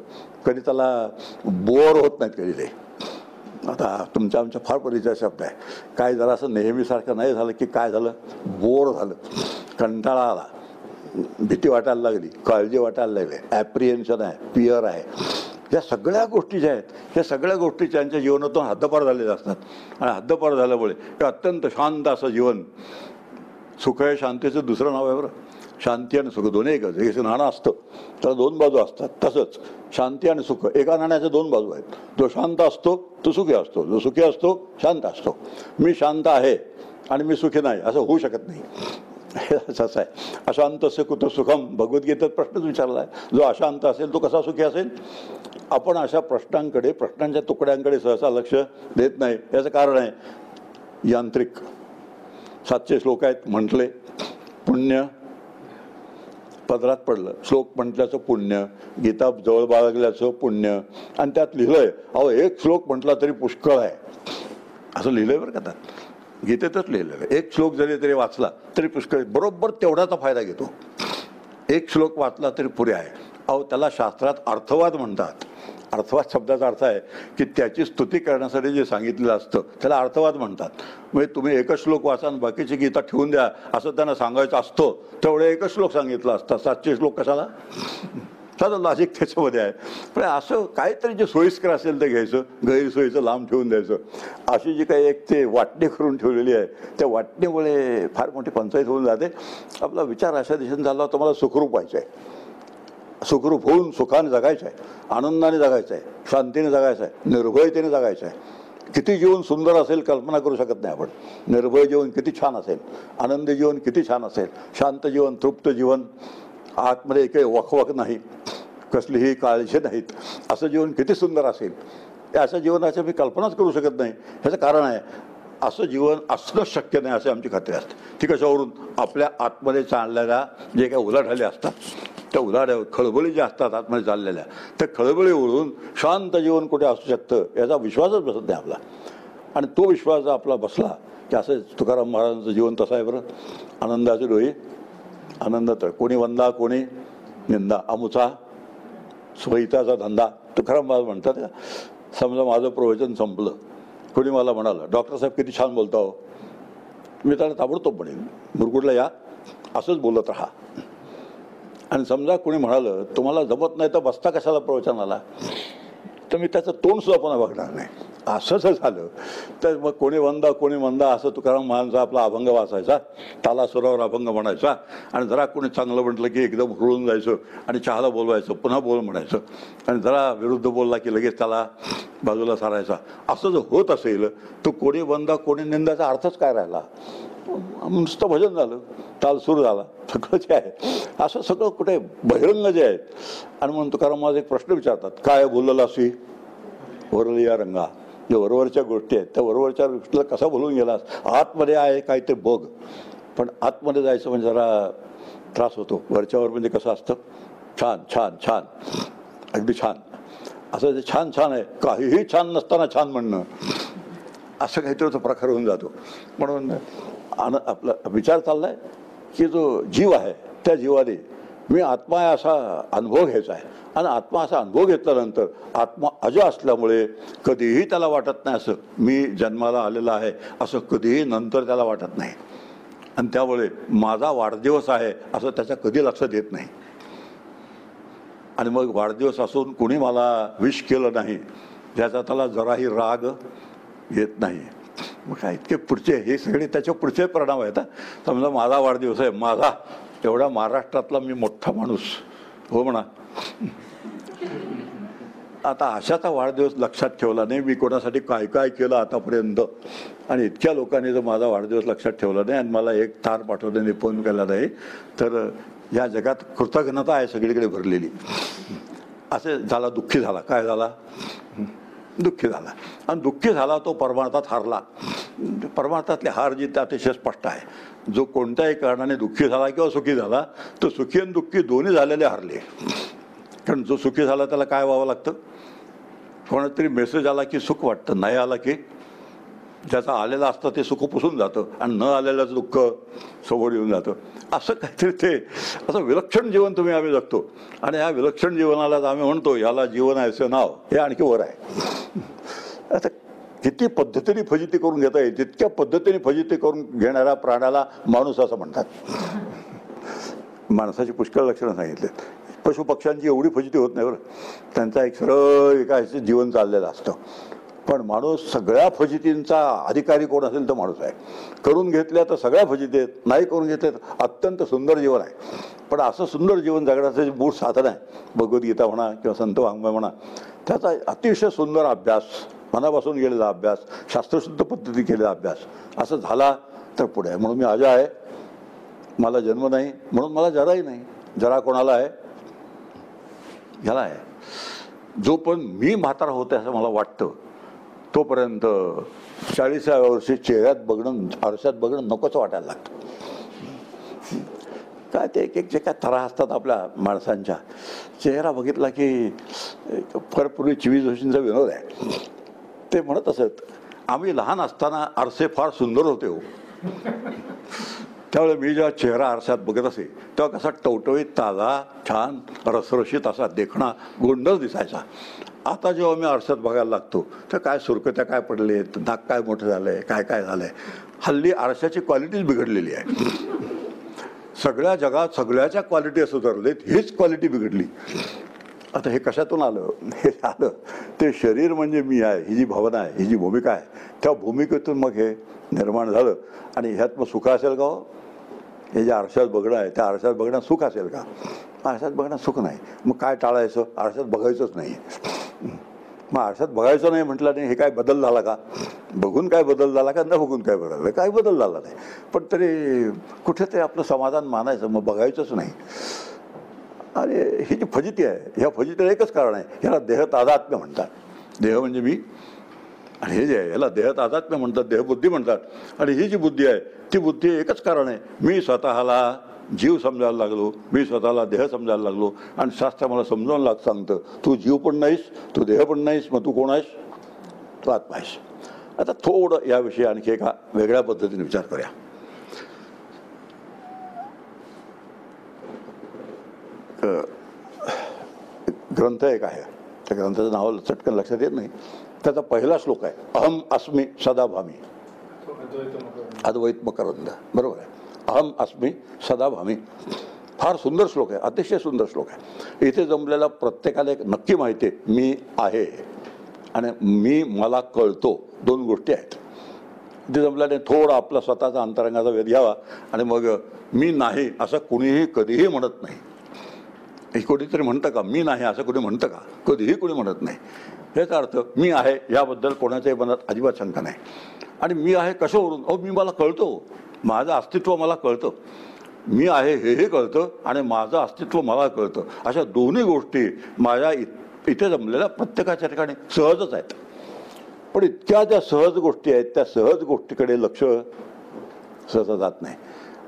कधी त्याला बोर होत नाहीत कधी ते. आता तुमच्या आमच्या फार परिचय शब्द आहे. काय जरा असं नेहमीसारखं नाही झालं की काय झालं, बोर झालं, कंटाळा आला, भीती वाटायला लागली, काळजी वाटायला लागली, ॲप्रिहेन्शन आहे, फिअर आहे, या सगळ्या गोष्टी ज्या आहेत या सगळ्या गोष्टी त्यांच्या जीवनातून हद्दपार झालेल्या असतात. आणि हद्दपार झाल्यामुळे हे अत्यंत शांत असं जीवन, सुख आहे शांतीचं दुसरं नाव आहे बरं. शांती आणि सुख दोन्ही एकच. एक नाणं असतं त्याला दोन बाजू असतात, तसंच शांती आणि सुख एका नाण्याच्या दोन बाजू आहेत. जो शांत असतो तो सुखी असतो, जो सुखी असतो शांत असतो. मी शांत आहे आणि मी सुखी नाही असं होऊ शकत नाही. असंच आहे. अशांतस्य कुतो सुखम, भगवद्गीतेत प्रश्नच विचारला आहे. जो अशांत असेल तो कसा सुखी असेल. आपण अशा प्रश्नांकडे, प्रश्नांच्या तुकड्यांकडे सहसा लक्ष देत नाही. याचं कारण आहे यांत्रिक. 700 श्लोक आहेत म्हटले, पुण्य पदरात पडलं, श्लोक म्हटल्याचं पुण्य, गीता जवळ बाळगल्याचं पुण्य, आणि त्यात लिहिलंय अहो एक श्लोक म्हटला तरी पुष्कळ आहे असं लिहिलंय बरं का. त्यात गीतेतच लिहिलेलं आहे. एक श्लोक जरी तरी वाचला तरी पुष्कळ, बरोबर तेवढाचा फायदा घेतो. एक श्लोक वाचला तरी पुरे आहे. अहो त्याला शास्त्रात अर्थवाद म्हणतात. अर्थवाद शब्दाचा अर्थ आहे की त्याची स्तुती करण्यासाठी जे सांगितलेलं असतं त्याला अर्थवाद म्हणतात. म्हणजे तुम्ही एकच श्लोक वाचा आणि बाकीची गीता ठेवून द्या असं त्यांना सांगायचं असतं, तेवढे एकच श्लोक सांगितलं असतं. 700 श्लोक कशाला. साधं लॉजिक त्याच्यामध्ये आहे. पण असं काहीतरी जे सोयीस्कर असेल ते घ्यायचं, गैरसोयीचं लांब ठेवून द्यायचं. अशी जी काही एक ते वाटणी करून ठेवलेली आहे, त्या वाटणीमुळे फार मोठी पंचायत होऊन जाते. आपला विचार अशा दिशेने झाला तुम्हाला सुखरूप व्हायचं आहे, सुखरूप होऊन सुखाने जगायचं आहे, आनंदाने जगायचं आहे, शांतीने जगायचं आहे, निर्भयतेने जगायचं आहे. किती जीवन सुंदर असेल कल्पना करू शकत नाही आपण. निर्भय जीवन किती छान असेल, आनंदी जीवन किती छान असेल, शांत जीवन, तृप्त जीवन, आतमध्ये एकही वखवख नाही, कसलीही काळजी नाहीत, असं जीवन किती सुंदर असेल. अशा जीवनाची मी कल्पनाच करू शकत नाही. ह्याचं कारण आहे असं जीवन असणंच शक्य नाही असे आमची खात्री असते. ती कशावरून, आपल्या आतमध्ये चाललेल्या जे काही उलाढाली असतात, त्या उलाढ्या खळबळी ज्या असतात आतमध्ये चाललेल्या, त्या खळबळी ओढून शांत जीवन कुठे असू शकतं याचा विश्वासच बसत नाही आपला. आणि तो विश्वास आपला बसला की असं तुकाराम महाराजांचं जीवन तसं आहे बरं. आनंदाचे डोळे आनंद तर, कोणी वंदा कोणी निंदा, अमुचा स्वहिताचा धंदा. तुकाराम महाराज म्हणतात का, समजा माझं प्रवचन संपलं, कोणी मला म्हणालं डॉक्टर साहेब किती छान बोलता हो, मी त्याला ताबडतोब म्हणेन मुरगुडला या, असंच बोलत राहा. आणि समजा कोणी म्हणालं तुम्हाला जमत नाही तर बसता कशाला प्रवचनाला, तर मी त्याचं तोंड सुद्धा पुन्हा बघणार नाही. असं जर झालं तर मग कोणी वंदा कोणी मंदा असं तुकाराम महाराजांचा आपला अभंग वाचायचा, तालासुरावर अभंग म्हणायचा. आणि जरा कोणी चांगलं म्हटलं की एकदम हुरळून जायचं आणि चहाला बोलवायचं, पुन्हा बोल म्हणायचं. आणि जरा विरुद्ध बोलला की लगेच त्याला बाजूला सारायचा. असं जर होत असेल तर कोणी वंदा कोणी निंदाचा अर्थच काय राहिला. नुसतं भजन झालं, ताल सूर झाला, सगळं जे आहे असं सगळं कुठे बहिरंग जे आहेत. आणि म्हणून तुकाराम महाराज एक प्रश्न विचारतात, काय बोलला असी वरली या रंगा. जे वरवरच्या गोष्टी आहेत त्या वरवरच्या गोष्टीला कसा बोलून गेलास, आतमध्ये आहे काय ते बघ. पण आतमध्ये जायचं म्हणजे जरा त्रास होतो. वरच्यावर म्हणजे कसं असतं, छान छान छान अगदी छान, असं जे छान छान आहे, काहीही छान नसताना छान म्हणणं, असं काहीतरी तो प्रकार होऊन जातो. म्हणून आपला विचार चाललाय की जो जीव आहे त्या जीवाने मी आत्मा आहे असा अनुभव घ्यायचा आहे. आणि आत्मा असा अनुभव घेतल्यानंतर आत्मा अज असल्यामुळे कधीही त्याला वाटत नाही असं मी जन्माला आलेला आहे, असं कधीही नंतर त्याला वाटत नाही. आणि त्यामुळे माझा वाढदिवस आहे असं त्याच्या कधी लक्षात येत नाही. आणि मग वाढदिवस असून कुणी मला विश केलं नाही ज्याचा त्याला जराही राग येत नाही. मग काय इतके पुढचे हे सगळे त्याच्या पुढचे परिणाम आहेत. समजा माझा वाढदिवस आहे, माझा एवढ्या महाराष्ट्रातला मी मोठा माणूस हो म्हणा, आता अशाचा वाढदिवस लक्षात ठेवला नाही, मी कोणासाठी काय काय केलं आतापर्यंत, आणि इतक्या लोकांनी जर माझा वाढदिवस लक्षात ठेवला नाही आणि मला एक तार पाठवल्याने फोन केला नाही, तर या जगात कृतज्ञता आहे सगळीकडे भरलेली. असे झाला, दुःखी झाला. काय झाला, दुःखी झाला. आणि दुःखी झाला तो परमार्थात हारला. परमार्थातली हार जी ते अतिशय स्पष्ट आहे. जो कोणत्याही कारणाने दुःखी झाला किंवा सुखी झाला, तो सुखी आणि दुःखी दोन्ही झालेले हारले. कारण जो सुखी झाला त्याला काय व्हावं लागतं, कोणातरी मेसेज आला की सुख वाटतं, नाही आला की ज्याचं आलेलं असतं ते सुख पुसून जातं आणि न आलेलंच दुःख समोर येऊन जातं. असं काहीतरी ते असं विलक्षण जीवन तुम्ही आम्ही जगतो. आणि या विलक्षण जीवनालाच आम्ही म्हणतो याला जीवन आहे असं नाव, हे आणखी वर आहे. आता किती पद्धतीने फजिती करून घेता येईल तितक्या पद्धतीने फजिती करून घेणाऱ्या प्राण्याला माणूस असं म्हणतात. माणसाची पुष्कळ लक्षणं सांगितलेत. पशु पक्ष्यांची एवढी फजिती होत नाही बरं, त्यांचा एक सरळ एका ह्याचं जीवन चाललेलं असतं. पण माणूस सगळ्या फजितींचा अधिकारी कोण असेल तर माणूस आहे. करून घेतल्या तर सगळ्या फजिती आहेत, नाही करून घेतल्या तर अत्यंत सुंदर जीवन आहे. पण असं सुंदर जीवन जगण्याचं जे मूळ साधन आहे, भगवद्गीता म्हणा किंवा संत वाङ्मय म्हणा, त्याचा अतिशय सुंदर अभ्यास, मनापासून गेलेला अभ्यास, शास्त्रशुद्ध पद्धती केलेला अभ्यास असं झाला तर पुढे आहे. म्हणून मी अजा आहे, मला जन्म नाही म्हणून मला जराही नाही. जरा कोणाला आहे? ह्याला आहे. जो पण मी म्हातारा होते असं मला वाटतं तोपर्यंत 40व्या वर्षी चेहऱ्यात बघणं, आरशात बघणं नकोच वाटायला लागतं. काय ते एक जे काय थरा असतात आपल्या माणसांच्या, चेहरा बघितला की फार पूर्वी चिवी जोशींचा विनोद आहे. ते म्हणत असत, आम्ही लहान असताना आरसे फार सुंदर होते हो. त्यावेळेस मी जेव्हा चेहरा आरशात बघत असे तेव्हा कसा टवटवीत, ताजा, छान, रसरशीत असा देखणा गोंडच दिसायचा. आता जेव्हा मी आरशात बघायला लागतो तर काय सुरकत्या काय पडलेत, नाक काय मोठं झालंय, काय काय झालंय. हल्ली आरशाची क्वालिटीच बिघडलेली आहे. सगळ्या जगात सगळ्याच्या क्वालिटी सुधारलेत, हीच क्वालिटी बिघडली. आता हे कशातून आलं? हे आलं ते शरीर म्हणजे मी आहे, ही जी भावना आहे, ही जी भूमिका आहे, त्या भूमिकेतून मग हे निर्माण झालं. आणि ह्यात मग सुख असेल का हो? हे जे आरशात बघणं आहे, त्या आरशात बघण्यात सुख असेल का? आरशात बघण्यात सुख नाही. मग काय टाळायचं? आरशात बघायचंच नाही. मग आरशात बघायचं नाही म्हटलं नाही, हे काय बदल झाला का? बघून काय बदल झाला का? न बघून काय बदल? काय बदल झाला नाही. पण तरी कुठेतरी आपलं समाधान मानायचं, मग बघायचंच नाही. आणि ही जी फजिती आहे, ह्या फजितीला एकच कारण आहे, ह्याला देह तादात्म्य म्हणतात. देह म्हणजे मी, आणि हे जे आहे याला देह तादात्म्य म्हणतात, देहबुद्धी म्हणतात. आणि ही जी बुद्धी आहे ती बुद्धी एकच कारण आहे, मी स्वतःला जीव समजायला लागलो, मी स्वतःला देह समजायला लागलो. आणि शास्त्र मला समजावून सांगतं, तू जीव पण नाहीस, तू देह पण नाहीस, मग तू कोण आहेस? तू आत्मा आहेस. आता थोडं याविषयी आणखी एका वेगळ्या पद्धतीने विचार करूया. ग्रंथ एक आहे, त्या ग्रंथाचं नाव चटकन लक्षात येत नाही. त्याचा पहिला श्लोक आहे, अहम अस्मी सदाभामी. अद्वैत मकरंद, बरोबर आहे. अहम अस्मी सदाभामी, फार सुंदर श्लोक आहे, अतिशय सुंदर श्लोक आहे. इथे जमलेला प्रत्येकाला एक नक्की माहिती आहे, मी आहे आणि मी मला कळतो, दोन गोष्टी आहेत. इथे जमल्याने थोडा आपला स्वतःचा अंतरंगाचा वेध घ्यावा. आणि मग मी नाही असं कुणीही कधीही म्हणत नाही. हे कोणीतरी म्हणतं का मी नाही असं कोणी म्हणतं का? कधीही कोणी म्हणत नाही. याचा अर्थ मी आहे याबद्दल कोणाच्याही मनात अजिबात शंका नाही. आणि मी आहे कशावरून? अहो मी मला कळतो, माझं अस्तित्व मला कळतं. मी आहे हेही कळतं आणि माझं अस्तित्व मला कळतं. अशा दोन्ही गोष्टी माझ्या इथे जमलेल्या प्रत्येकाच्या ठिकाणी सहजच आहेत. पण इतक्या ज्या सहज गोष्टी आहेत त्या सहज गोष्टीकडे लक्ष सहसा जात नाही.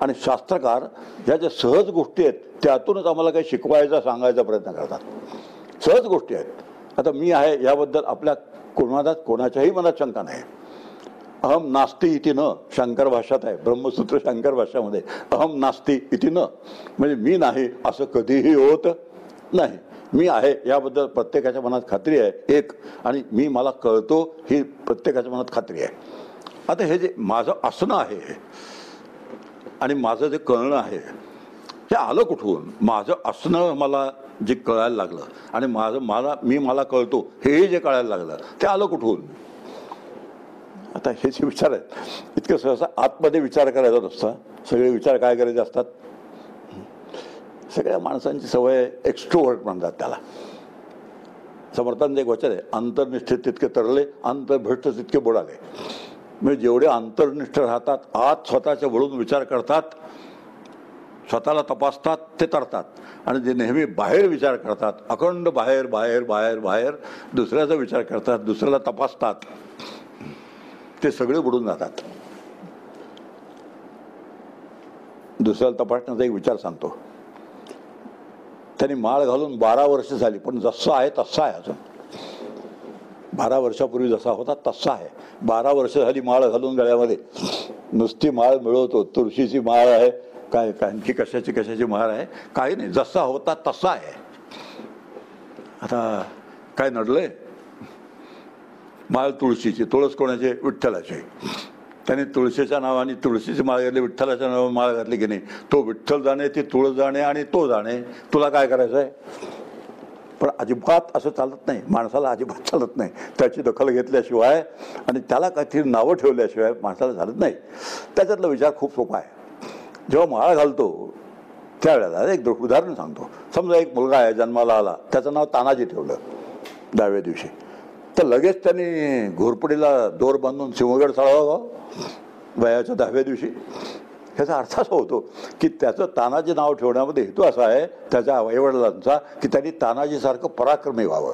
आणि शास्त्रकार ह्या ज्या सहज गोष्टी आहेत त्यातूनच आम्हाला काही शिकवायचा, सांगायचा प्रयत्न करतात. सहज गोष्टी आहेत. आता मी आहे याबद्दल आपल्या कोणाच्याही मनात शंका नाही. अहम नास्ती इति न, शंकर भाष्यात आहे, ब्रह्मसूत्र शंकर भाष्यामध्ये अहम नास्ती इति न, म्हणजे मी नाही असं कधीही होत नाही. मी आहे याबद्दल प्रत्येकाच्या मनात खात्री आहे एक, आणि मी मला कळतो ही प्रत्येकाच्या मनात खात्री आहे. आता हे जे माझं असणं आहे आणि माझं जे कळणं आहे हे आलं कुठून? माझं असणं मला जे कळायला लागलं आणि मी मला कळतो हे जे कळायला लागलं ते आलं कुठून? आता हे जे विचार आहेत इतकं सहसा आतमध्ये विचार करायचा नसता. सगळे विचार काय करायचे असतात? सगळ्या माणसांची सवय एक्स्ट्रोव्हर्ट म्हणतात त्याला. समर्थांचं एक वचन आहे, अंतर्निष्ठित तितके तरले, अंतर्भ्रष्ट तितके बुडाले. म्हणजे जेवढे अंतर्निष्ठ राहतात, आत स्वतःच्या वळून विचार करतात, स्वतःला तपासतात, ते तरतात. आणि जे नेहमी बाहेर विचार करतात, अखंड बाहेर बाहेर बाहेर बाहेर दुसऱ्याचा विचार करतात, दुसऱ्याला तपासतात, ते सगळे बुडून जातात. दुसऱ्याला तपासण्याचा एक विचार सांगतो. त्यांनी माळ घालून 12 वर्ष झाली, पण जसा आहे तसा आहे अजून. 12 वर्षापूर्वी जसा होता तसा आहे. 12 वर्ष झाली माळ घालून गळ्यामध्ये, नुसती माळ मिळवतो. तुळशीची माळ आहे काय, आणखी कशाची माळ आहे, काही नाही, जसा होता तसा आहे. आता काय नडलंय? माळ तुळशीची, तुळस कोणाची? विठ्ठलाची. त्याने तुळशीच्या नावाने तुळशीची माळ घातली, विठ्ठलाच्या नावाने माळ घातली की नाही, तो विठ्ठल जाणे, ती तुळस जाणे आणि तो जाणे, तुला काय करायचं आहे. पण अजिबात असं चालत नाही, माणसाला अजिबात चालत नाही. त्याची दखल घेतल्याशिवाय आणि त्याला काहीतरी नावं ठेवल्याशिवाय माणसाला चालत नाही. त्याच्यातला विचार खूप सोपा आहे. जेव्हा माळ घालतो त्यावेळेला एक उदाहरण सांगतो. समजा एक मुलगा आहे, जन्माला आला, त्याचं नाव तानाजी ठेवलं 10व्या दिवशी, तर लगेच त्यांनी घोरपडीला दोर बांधून सिंहगड चढावा वयाच्या 10व्या दिवशी. ह्याचा अर्थ असा होतो की त्याचं तानाजी नाव ठेवण्यामध्ये हेतू असा आहे त्याच्या आईवडिलांचा की त्यांनी तानाजीसारखं पराक्रमी व्हावं.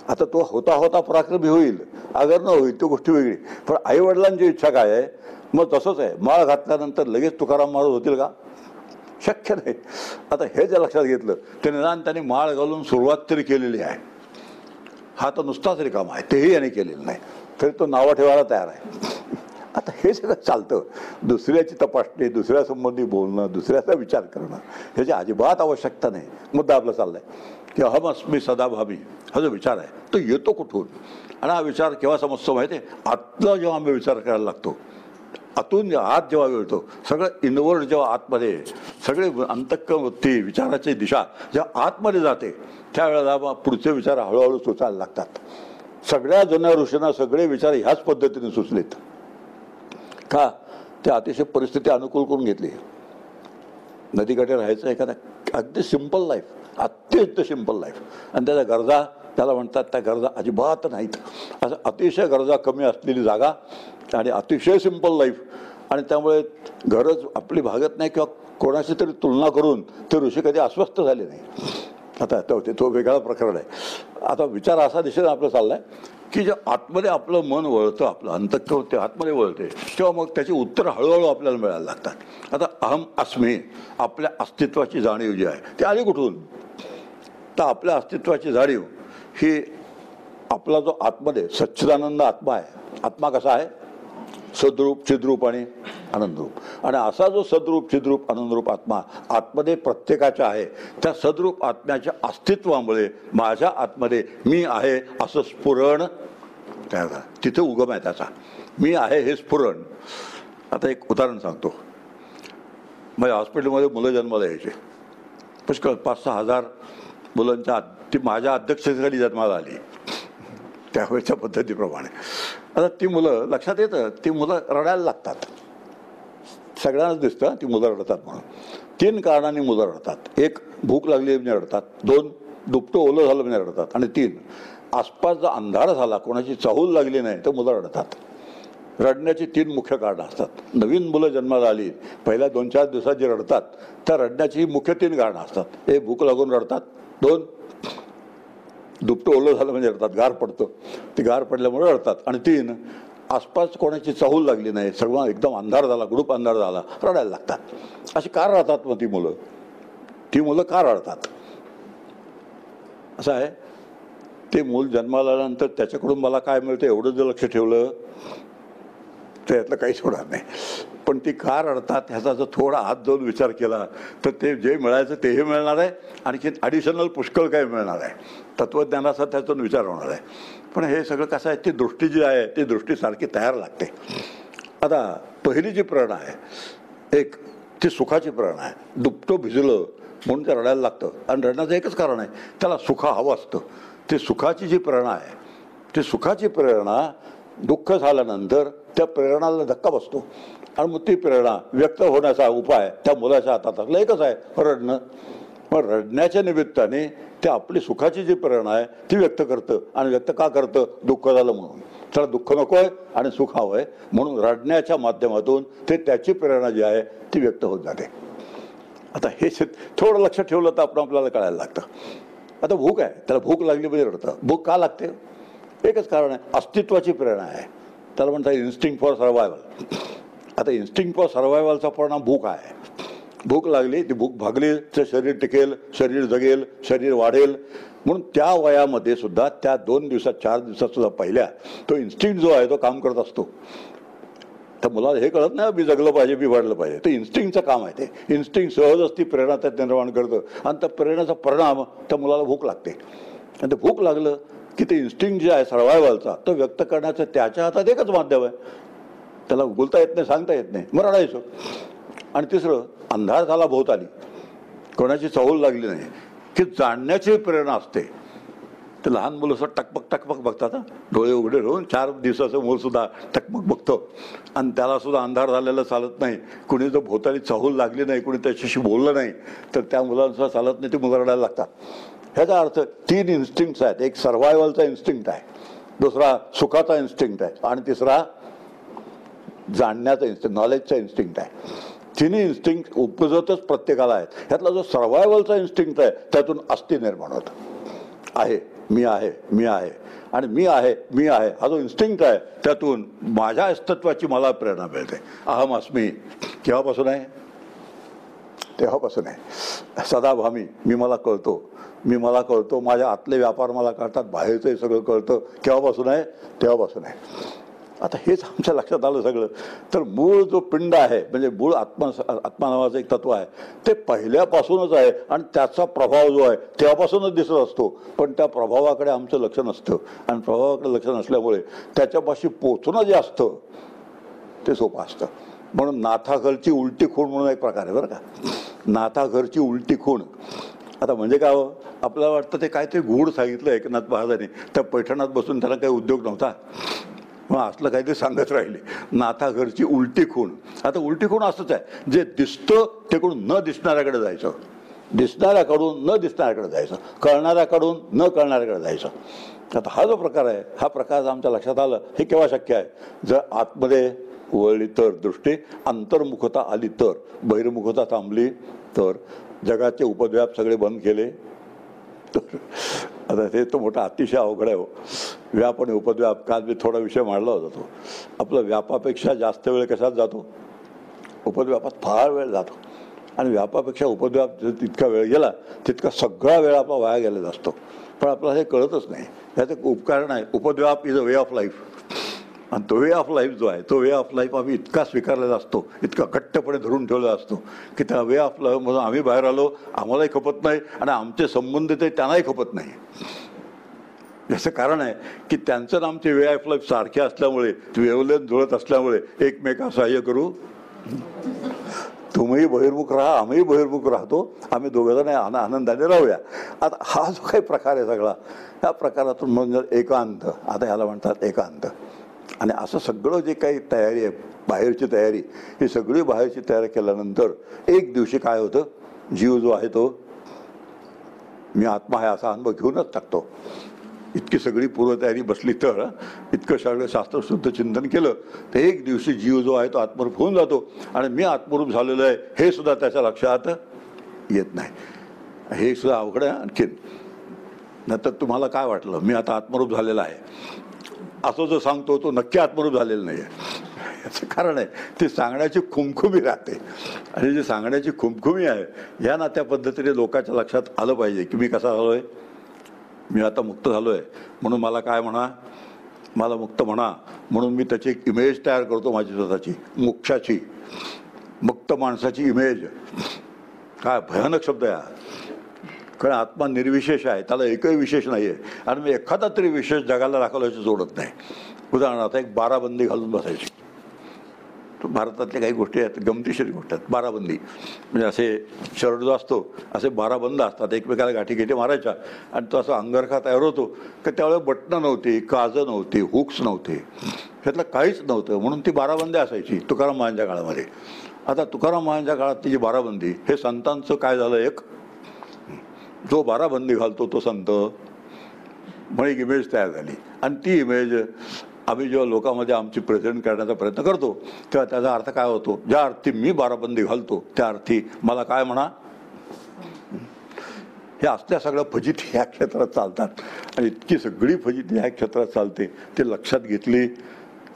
आता तो होता होता पराक्रमी होईल, अगर न होईल ती गोष्ट वेगळी, पण आईवडिलांची इच्छा काय आहे. मग तसंच आहे, माळ घातल्यानंतर लगेच तुकाराम महाराज होतील का? शक्य नाही. आता हे जर लक्षात घेतलं तर निदान त्यांनी माळ घालून सुरुवात तरी केलेली आहे. हा तर नुसताच रिकामा आहे, तेही याने केलेलं नाही, तरी तो नावं ठेवायला तयार आहे. आता हे सगळं चालतं. दुसऱ्याची तपासणी, दुसऱ्यासंबंधी बोलणं, दुसऱ्याचा विचार करणं ह्याची अजिबात आवश्यकता नाही. मुद्दा आपला चाललाय की अहम अस्मी सदाभावी हा जो विचार आहे तो येतो कुठून. आणि हा विचार केव्हा समजतो माहिती आहे? आतला जेव्हा आम्ही विचार करायला लागतो, आतून आत जेव्हा मिळतो, सगळं इनवर्ड जेव्हा आतमध्ये, सगळे अंतःवृत्ती विचाराची दिशा जेव्हा आतमध्ये जाते, त्यावेळेला पुढचे विचार हळूहळू सुचायला लागतात. सगळ्या जुन्या ऋषींना सगळे विचार ह्याच पद्धतीने सुचलेत का? ते अतिशय परिस्थिती अनुकूल करून घेतली. नदीकाठी राहायचं एखादा अगदी सिंपल लाईफ, अत्यंत सिंपल लाईफ, आणि त्याच्या गरजा त्याला म्हणतात त्या गरजा अजिबात नाहीत. असं अतिशय गरजा कमी असलेली जागा आणि अतिशय सिंपल लाईफ, आणि त्यामुळे गरज आपली भागत नाही किंवा कोणाशी तरी तुलना करून ते ऋषी कधी अस्वस्थ झाले नाही. आता तो वेगळा प्रकरण आहे. आता विचार असा दिशेने आपला चाललाय की जेव्हा आतमध्ये आपलं मन वळतं, आपलं अंतःकरण आतमध्ये वळते, तेव्हा मग त्याची उत्तर हळूहळू आपल्याला मिळायला लागतात. आता अहम अस्मी आपल्या अस्तित्वाची जाणीव जी आहे ती आली कुठून? तर आपल्या अस्तित्वाची जाणीव ही आपला जो आतमध्ये सच्चिदानंद आत्मा आहे. आत्मा कसा आहे? सद्रूप, चिद्रूप आणि आनंदरूप. आणि असा जो सद्रूप, चिद्रूप, आनंदरूप आत्मा आतमध्ये प्रत्येकाच्या आहे, त्या सद्रूप आत्म्याच्या अस्तित्वामुळे माझ्या आतमध्ये मी आहे असं स्फुरण तयार झालं. तिथे उगम आहे त्याचा, मी आहे हे स्फुरण. आता एक उदाहरण सांगतो. माझ्या हॉस्पिटलमध्ये मुलं जन्माला यायचे, पुष्कळ 5-6 हजार मुलांच्या ती माझ्या अध्यक्षतेखाली जन्माला आली त्यावेळेच्या पद्धतीप्रमाणे. आता ती मुलं लक्षात येतं, ती मुलं रडायला लागतात. सगळ्यांनाच दिसतं ती मुलं रडतात म्हणून. 3 कारणांनी मुलं रडतात. 1 भूक लागली म्हणजे रडतात, 2 दुपटं ओलं झालं म्हणजे रडतात, आणि 3 आसपास जर अंधार झाला, कोणाची चाहूल लागली नाही तर मुलं रडतात. रडण्याची 3 मुख्य कारणं असतात. नवीन मुलं जन्माला आली पहिल्या 2-4 दिवसात जे रडतात त्या रडण्याची मुख्य 3 कारणं असतात. 1 भूक लागून रडतात, 2 दुपटं ओलं झालं म्हणजे रडतात, गार पडतं ती गार पडल्यामुळे रडतात, आणि 3 आसपास कोणाची चाहूल लागली नाही, सगळं एकदम अंधार झाला, गुडूप अंधार झाला, रडायला लागतात. अशी का रडतात मग ती मुलं का रडतात? असं आहे, ते मूल जन्माला आल्यानंतर त्याच्याकडून मला काय मिळतं एवढं जर लक्ष ठेवलं तर यातलं काहीच होणार नाही. पण ती का रडतात ह्याचा जर थोडा आत जाऊन विचार केला तर ते जे मिळायचं तेही मिळणार आहे, आणखी ॲडिशनल पुष्कळ काय मिळणार आहे. तत्त्वज्ञानाचा त्यातून विचार होणार आहे. पण हे सगळं कसं आहे, ती दृष्टी जी आहे ती दृष्टी सारखी तयार लागते. आता पहिली जी प्रेरणा आहे एक, ती सुखाची प्रेरणा आहे. दुपटं भिजलं म्हणून ते रडायला लागतं, आणि रडण्याचं एकच कारण आहे, त्याला सुख हवं असतं. ती सुखाची जी प्रेरणा आहे, ती सुखाची प्रेरणा दुःख झाल्यानंतर त्या प्रेरणाला धक्का बसतो, आणि मग ती प्रेरणा व्यक्त होण्याचा उपाय त्या मुलाच्या हातात असला एकच आहे, रडणं. मग रडण्याच्या निमित्ताने ते आपली सुखाची जी प्रेरणा आहे ती व्यक्त करतं, आणि व्यक्त का करतं? दुःख झालं म्हणून. त्याला दुःख नको आहे आणि सुख हवं आहे, म्हणून रडण्याच्या माध्यमातून ते त्याची प्रेरणा जी आहे ती व्यक्त होत जाते. आता हे थोडं लक्ष ठेवलं तर आपल्याला कळायला लागतं. आता भूक आहे, त्याला भूक लागली म्हणजे रडतं. भूक का लागते? एकच कारण आहे, अस्तित्वाची प्रेरणा आहे. त्याला म्हणतात इन्स्टिंक्ट फॉर सर्वायवल. आता इन्स्टिंक्ट फॉर सर्वायवलचा परिणाम भूक आहे. भूक लागली, ती भूक भागली तर शरीर टिकेल, शरीर जगेल, शरीर वाढेल. म्हणून त्या वयामध्ये सुद्धा त्या 2 दिवसात 4 दिवसात सुद्धा पहिल्या तो इन्स्टिंक्ट जो आहे तो काम करत असतो. तर मुलाला हे कळत नाही मी जगलं पाहिजे, मी वाढलं पाहिजे. ते इन्स्टिंक्टचं काम आहे. ते इन्स्टिंक्ट सहजच ती प्रेरणा त्यात निर्माण करतं, आणि त्या प्रेरणेचा परिणाम त्या मुलाला भूक लागते. आणि ते भूक लागलं की ते इन्स्टिंक्ट जे आहे सर्वायवलचा तो व्यक्त करण्याचं त्याच्या हातात एकच माध्यम आहे, त्याला बोलता येत नाही, सांगता येत नाही, मग रडायचं. आणि तिसरं, अंधार झाला भोवताली, कोणाची चहूल लागली नाही, की जाणण्याची प्रेरणा असते. ते लहान मुलं असं टकपक टकपक बघतात, डोळे उघडे राहून 4 दिवसाचं मूल सुद्धा टकपक बघतो, आणि त्याला सुद्धा अंधार झालेला चालत नाही. कुणी जर भोवताली चहूल लागली नाही, कुणी त्याच्याशी बोललं नाही, तर त्या मुलांचा चालत नाही, ते मुलं रडायला लागतात. ह्याचा अर्थ 3 इन्स्टिंक्ट्स आहेत. एक सर्व्हायवलचा इन्स्टिंक्ट आहे, दुसरा सुखाचा इन्स्टिंक्ट आहे, आणि तिसरा जाणण्याचा इन्स्टिंक्ट, नॉलेजचा इन्स्टिंक्ट आहे. तिन्ही इन्स्टिंक्ट उपजतच प्रत्येकाला आहेत. ह्यातला जो सर्व्हायवलचा इन्स्टिंक्ट आहे त्यातून अस्थि निर्माण होतं. आहे, मी आहे, मी आहे, आणि मी आहे, मी आहे हा जो इन्स्टिंक्ट आहे त्यातून माझ्या अस्तित्वाची मला प्रेरणा मिळते. अहम अस्मी केव्हापासून आहे? तेव्हापासून आहे. सदाभामी, मी मला कळतो, मी मला कळतो, माझ्या आतले व्यापार मला कळतात, बाहेरचंही सगळं कळतं. केव्हापासून आहे? तेव्हापासून आहे. आता हेच आमच्या लक्षात आलं सगळं. तर मूळ जो पिंड आहे, म्हणजे मूळ आत्मा नावाचं एक तत्व आहे, ते पहिल्यापासूनच आहे, आणि त्याचा प्रभाव जो आहे तेव्हापासूनच दिसत असतो. पण त्या प्रभावाकडे आमचं लक्ष नसतं, आणि प्रभावाकडे लक्ष नसल्यामुळे त्याच्यापाशी पोचणं जे असतं ते सोपं असतं. म्हणून नाथाघरची उलटी खूण म्हणून एक प्रकार आहे बरं का. नाथाघरची उलटी खूण. आता म्हणजे काय हो, आपल्याला वाटतं ते काहीतरी गूढ सांगितलं एकनाथ महाराजांनी. त्या पैठणात बसून त्याला काही उद्योग नव्हता, मग असलं काहीतरी सांगत राहिले. नाथाघरची उलटी खूण. आता उलटी खूण असंच आहे, जे दिसतं तेकडून न दिसणाऱ्याकडे जायचं, दिसणाऱ्याकडून न दिसणाऱ्याकडे जायचं, कळणाऱ्याकडून न कळणाऱ्याकडे जायचं. आता हा जो प्रकार आहे, हा प्रकार आमच्या लक्षात आलं. हे केव्हा शक्य आहे? जर आतमध्ये वळली तर दृष्टी, अंतर्मुखता आली तर, बहिर्मुखता थांबली तर, जगाचे उपद्व्याप सगळे बंद केले तर. आता हे तो मोठा अतिशय अवघड आहे हो. व्याप आणि उपद्व्याप. काल मी थोडा विषय मांडला होता तो. आपला व्यापापेक्षा जास्त वेळ कशात जातो? उपद्व्यापात फार वेळ जातो. आणि व्यापापेक्षा उपद्व्याप तितका वेळ गेला तितका सगळा वेळ आपला वाया गेलेला असतो. पण आपल्याला हे कळतच नाही. ह्याचं उपकरण आहे, उपद्व्याप is a way of life. आणि तो वे ऑफ लाईफ जो आहे, तो वे ऑफ लाईफ आम्ही इतका स्वीकारलेला असतो, इतका घट्टपणे धरून ठेवलेला असतो, की त्या वे ऑफ लाईफमधून आम्ही बाहेर आलो, आम्हालाही खपत नाही, आणि आमचे संबंधित त्यांनाही खपत नाही. याचं कारण आहे की त्यांचं आणि आमचे वे ऑफ लाईफ सारखे असल्यामुळे, वेवलेन जुळत असल्यामुळे एकमेका सहाय्य करू. तुम्ही बहिर्मुख राहा, आम्ही बहिर्मुख राहतो, आम्ही दोघंजण आनंदाने राहूया. आता हा जो काही प्रकार आहे सगळा, ह्या प्रकारातून म्हणजे एकांत. आता ह्याला म्हणतात एकांत. आणि असं सगळं जे काही तयारी आहे, बाहेरची तयारी, ही सगळी बाहेरची तयारी केल्यानंतर एक दिवशी काय होतं, जीव जो आहे तो मी आत्मा आहे असा अनुभव घेऊनच टाकतो. इतकी सगळी पूर्वतयारी बसली तर, इतकं सगळं शास्त्रशुद्ध चिंतन केलं तर एक दिवशी जीव जो आहे तो आत्मरूप होऊन जातो. आणि मी आत्मरूप झालेलो आहे हे सुद्धा त्याच्या लक्षात येत नाही. हे सुद्धा अवघड आहे. आणखीन नंतर तुम्हाला काय वाटलं, मी आता आत्मरूप झालेला आहे असं जो सांगतो तो नक्की आत्मरूप झालेलं नाही आहे. याचं कारण आहे ती सांगण्याची खुमखुमी राहते. आणि जी सांगण्याची खुमखुमी आहे, ह्या ना त्या पद्धतीने लोकांच्या लक्षात आलं पाहिजे की मी कसा झालो आहे, मी आता मुक्त झालो आहे म्हणून मला काय म्हणा, मला मुक्त म्हणा. म्हणून मी त्याची एक इमेज तयार करतो माझी स्वतःची, मोक्षाची, मुक्त माणसाची इमेज. काय भयानक शब्द आहे. कारण आत्मा निर्विशेष आहे, त्याला एकही विशेष नाही आहे. आणि मी एखादा तरी विशेष जगाला दाखवल्याची जोडत नाही. उदाहरणार्थ एक बाराबंदी घालून बसायची. भारतातल्या काही गोष्टी आहेत, गमतीशीर गोष्टी आहेत. बाराबंदी म्हणजे असे शर्ट जो असतो, असे बाराबंद असतात, एकमेकाला गाठी गेटी मारायच्या, आणि तो असा अंगरखा तयार होतो की त्यावेळेला बटणं नव्हती, काजं नव्हती, हुक्स नव्हते, ह्यातलं काहीच नव्हतं. म्हणून ती बाराबंदी असायची तुकाराम महाराजांच्या काळामध्ये. आता तुकाराम महाराजांच्या काळात ती जी बाराबंदी, हे संतांचं काय झालं, एक जो बाराबंदी घालतो तो संत म्हणून एक इमेज तयार झाली. आणि ती इमेज आम्ही जेव्हा लोकांमध्ये आमची प्रेझेंट करण्याचा प्रयत्न करतो तेव्हा त्याचा अर्थ काय होतो, ज्या अर्थी मी बाराबंदी घालतो त्या अर्थी मला काय म्हणा. हे असल्या सगळ्या फजिती ह्या क्षेत्रात चालतात. आणि इतकी सगळी फजिती ह्या क्षेत्रात चालते, ते लक्षात घेतली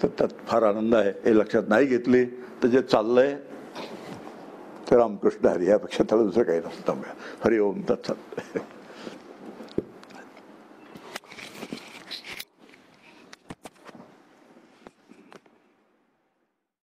तर त्यात फार आनंद आहे. हे लक्षात नाही घेतली तर जे चाललंय ते रामकृष्ण हरी, यापेक्षा त्याला दुसरं काही नसतं. हरि ओम तत्सत.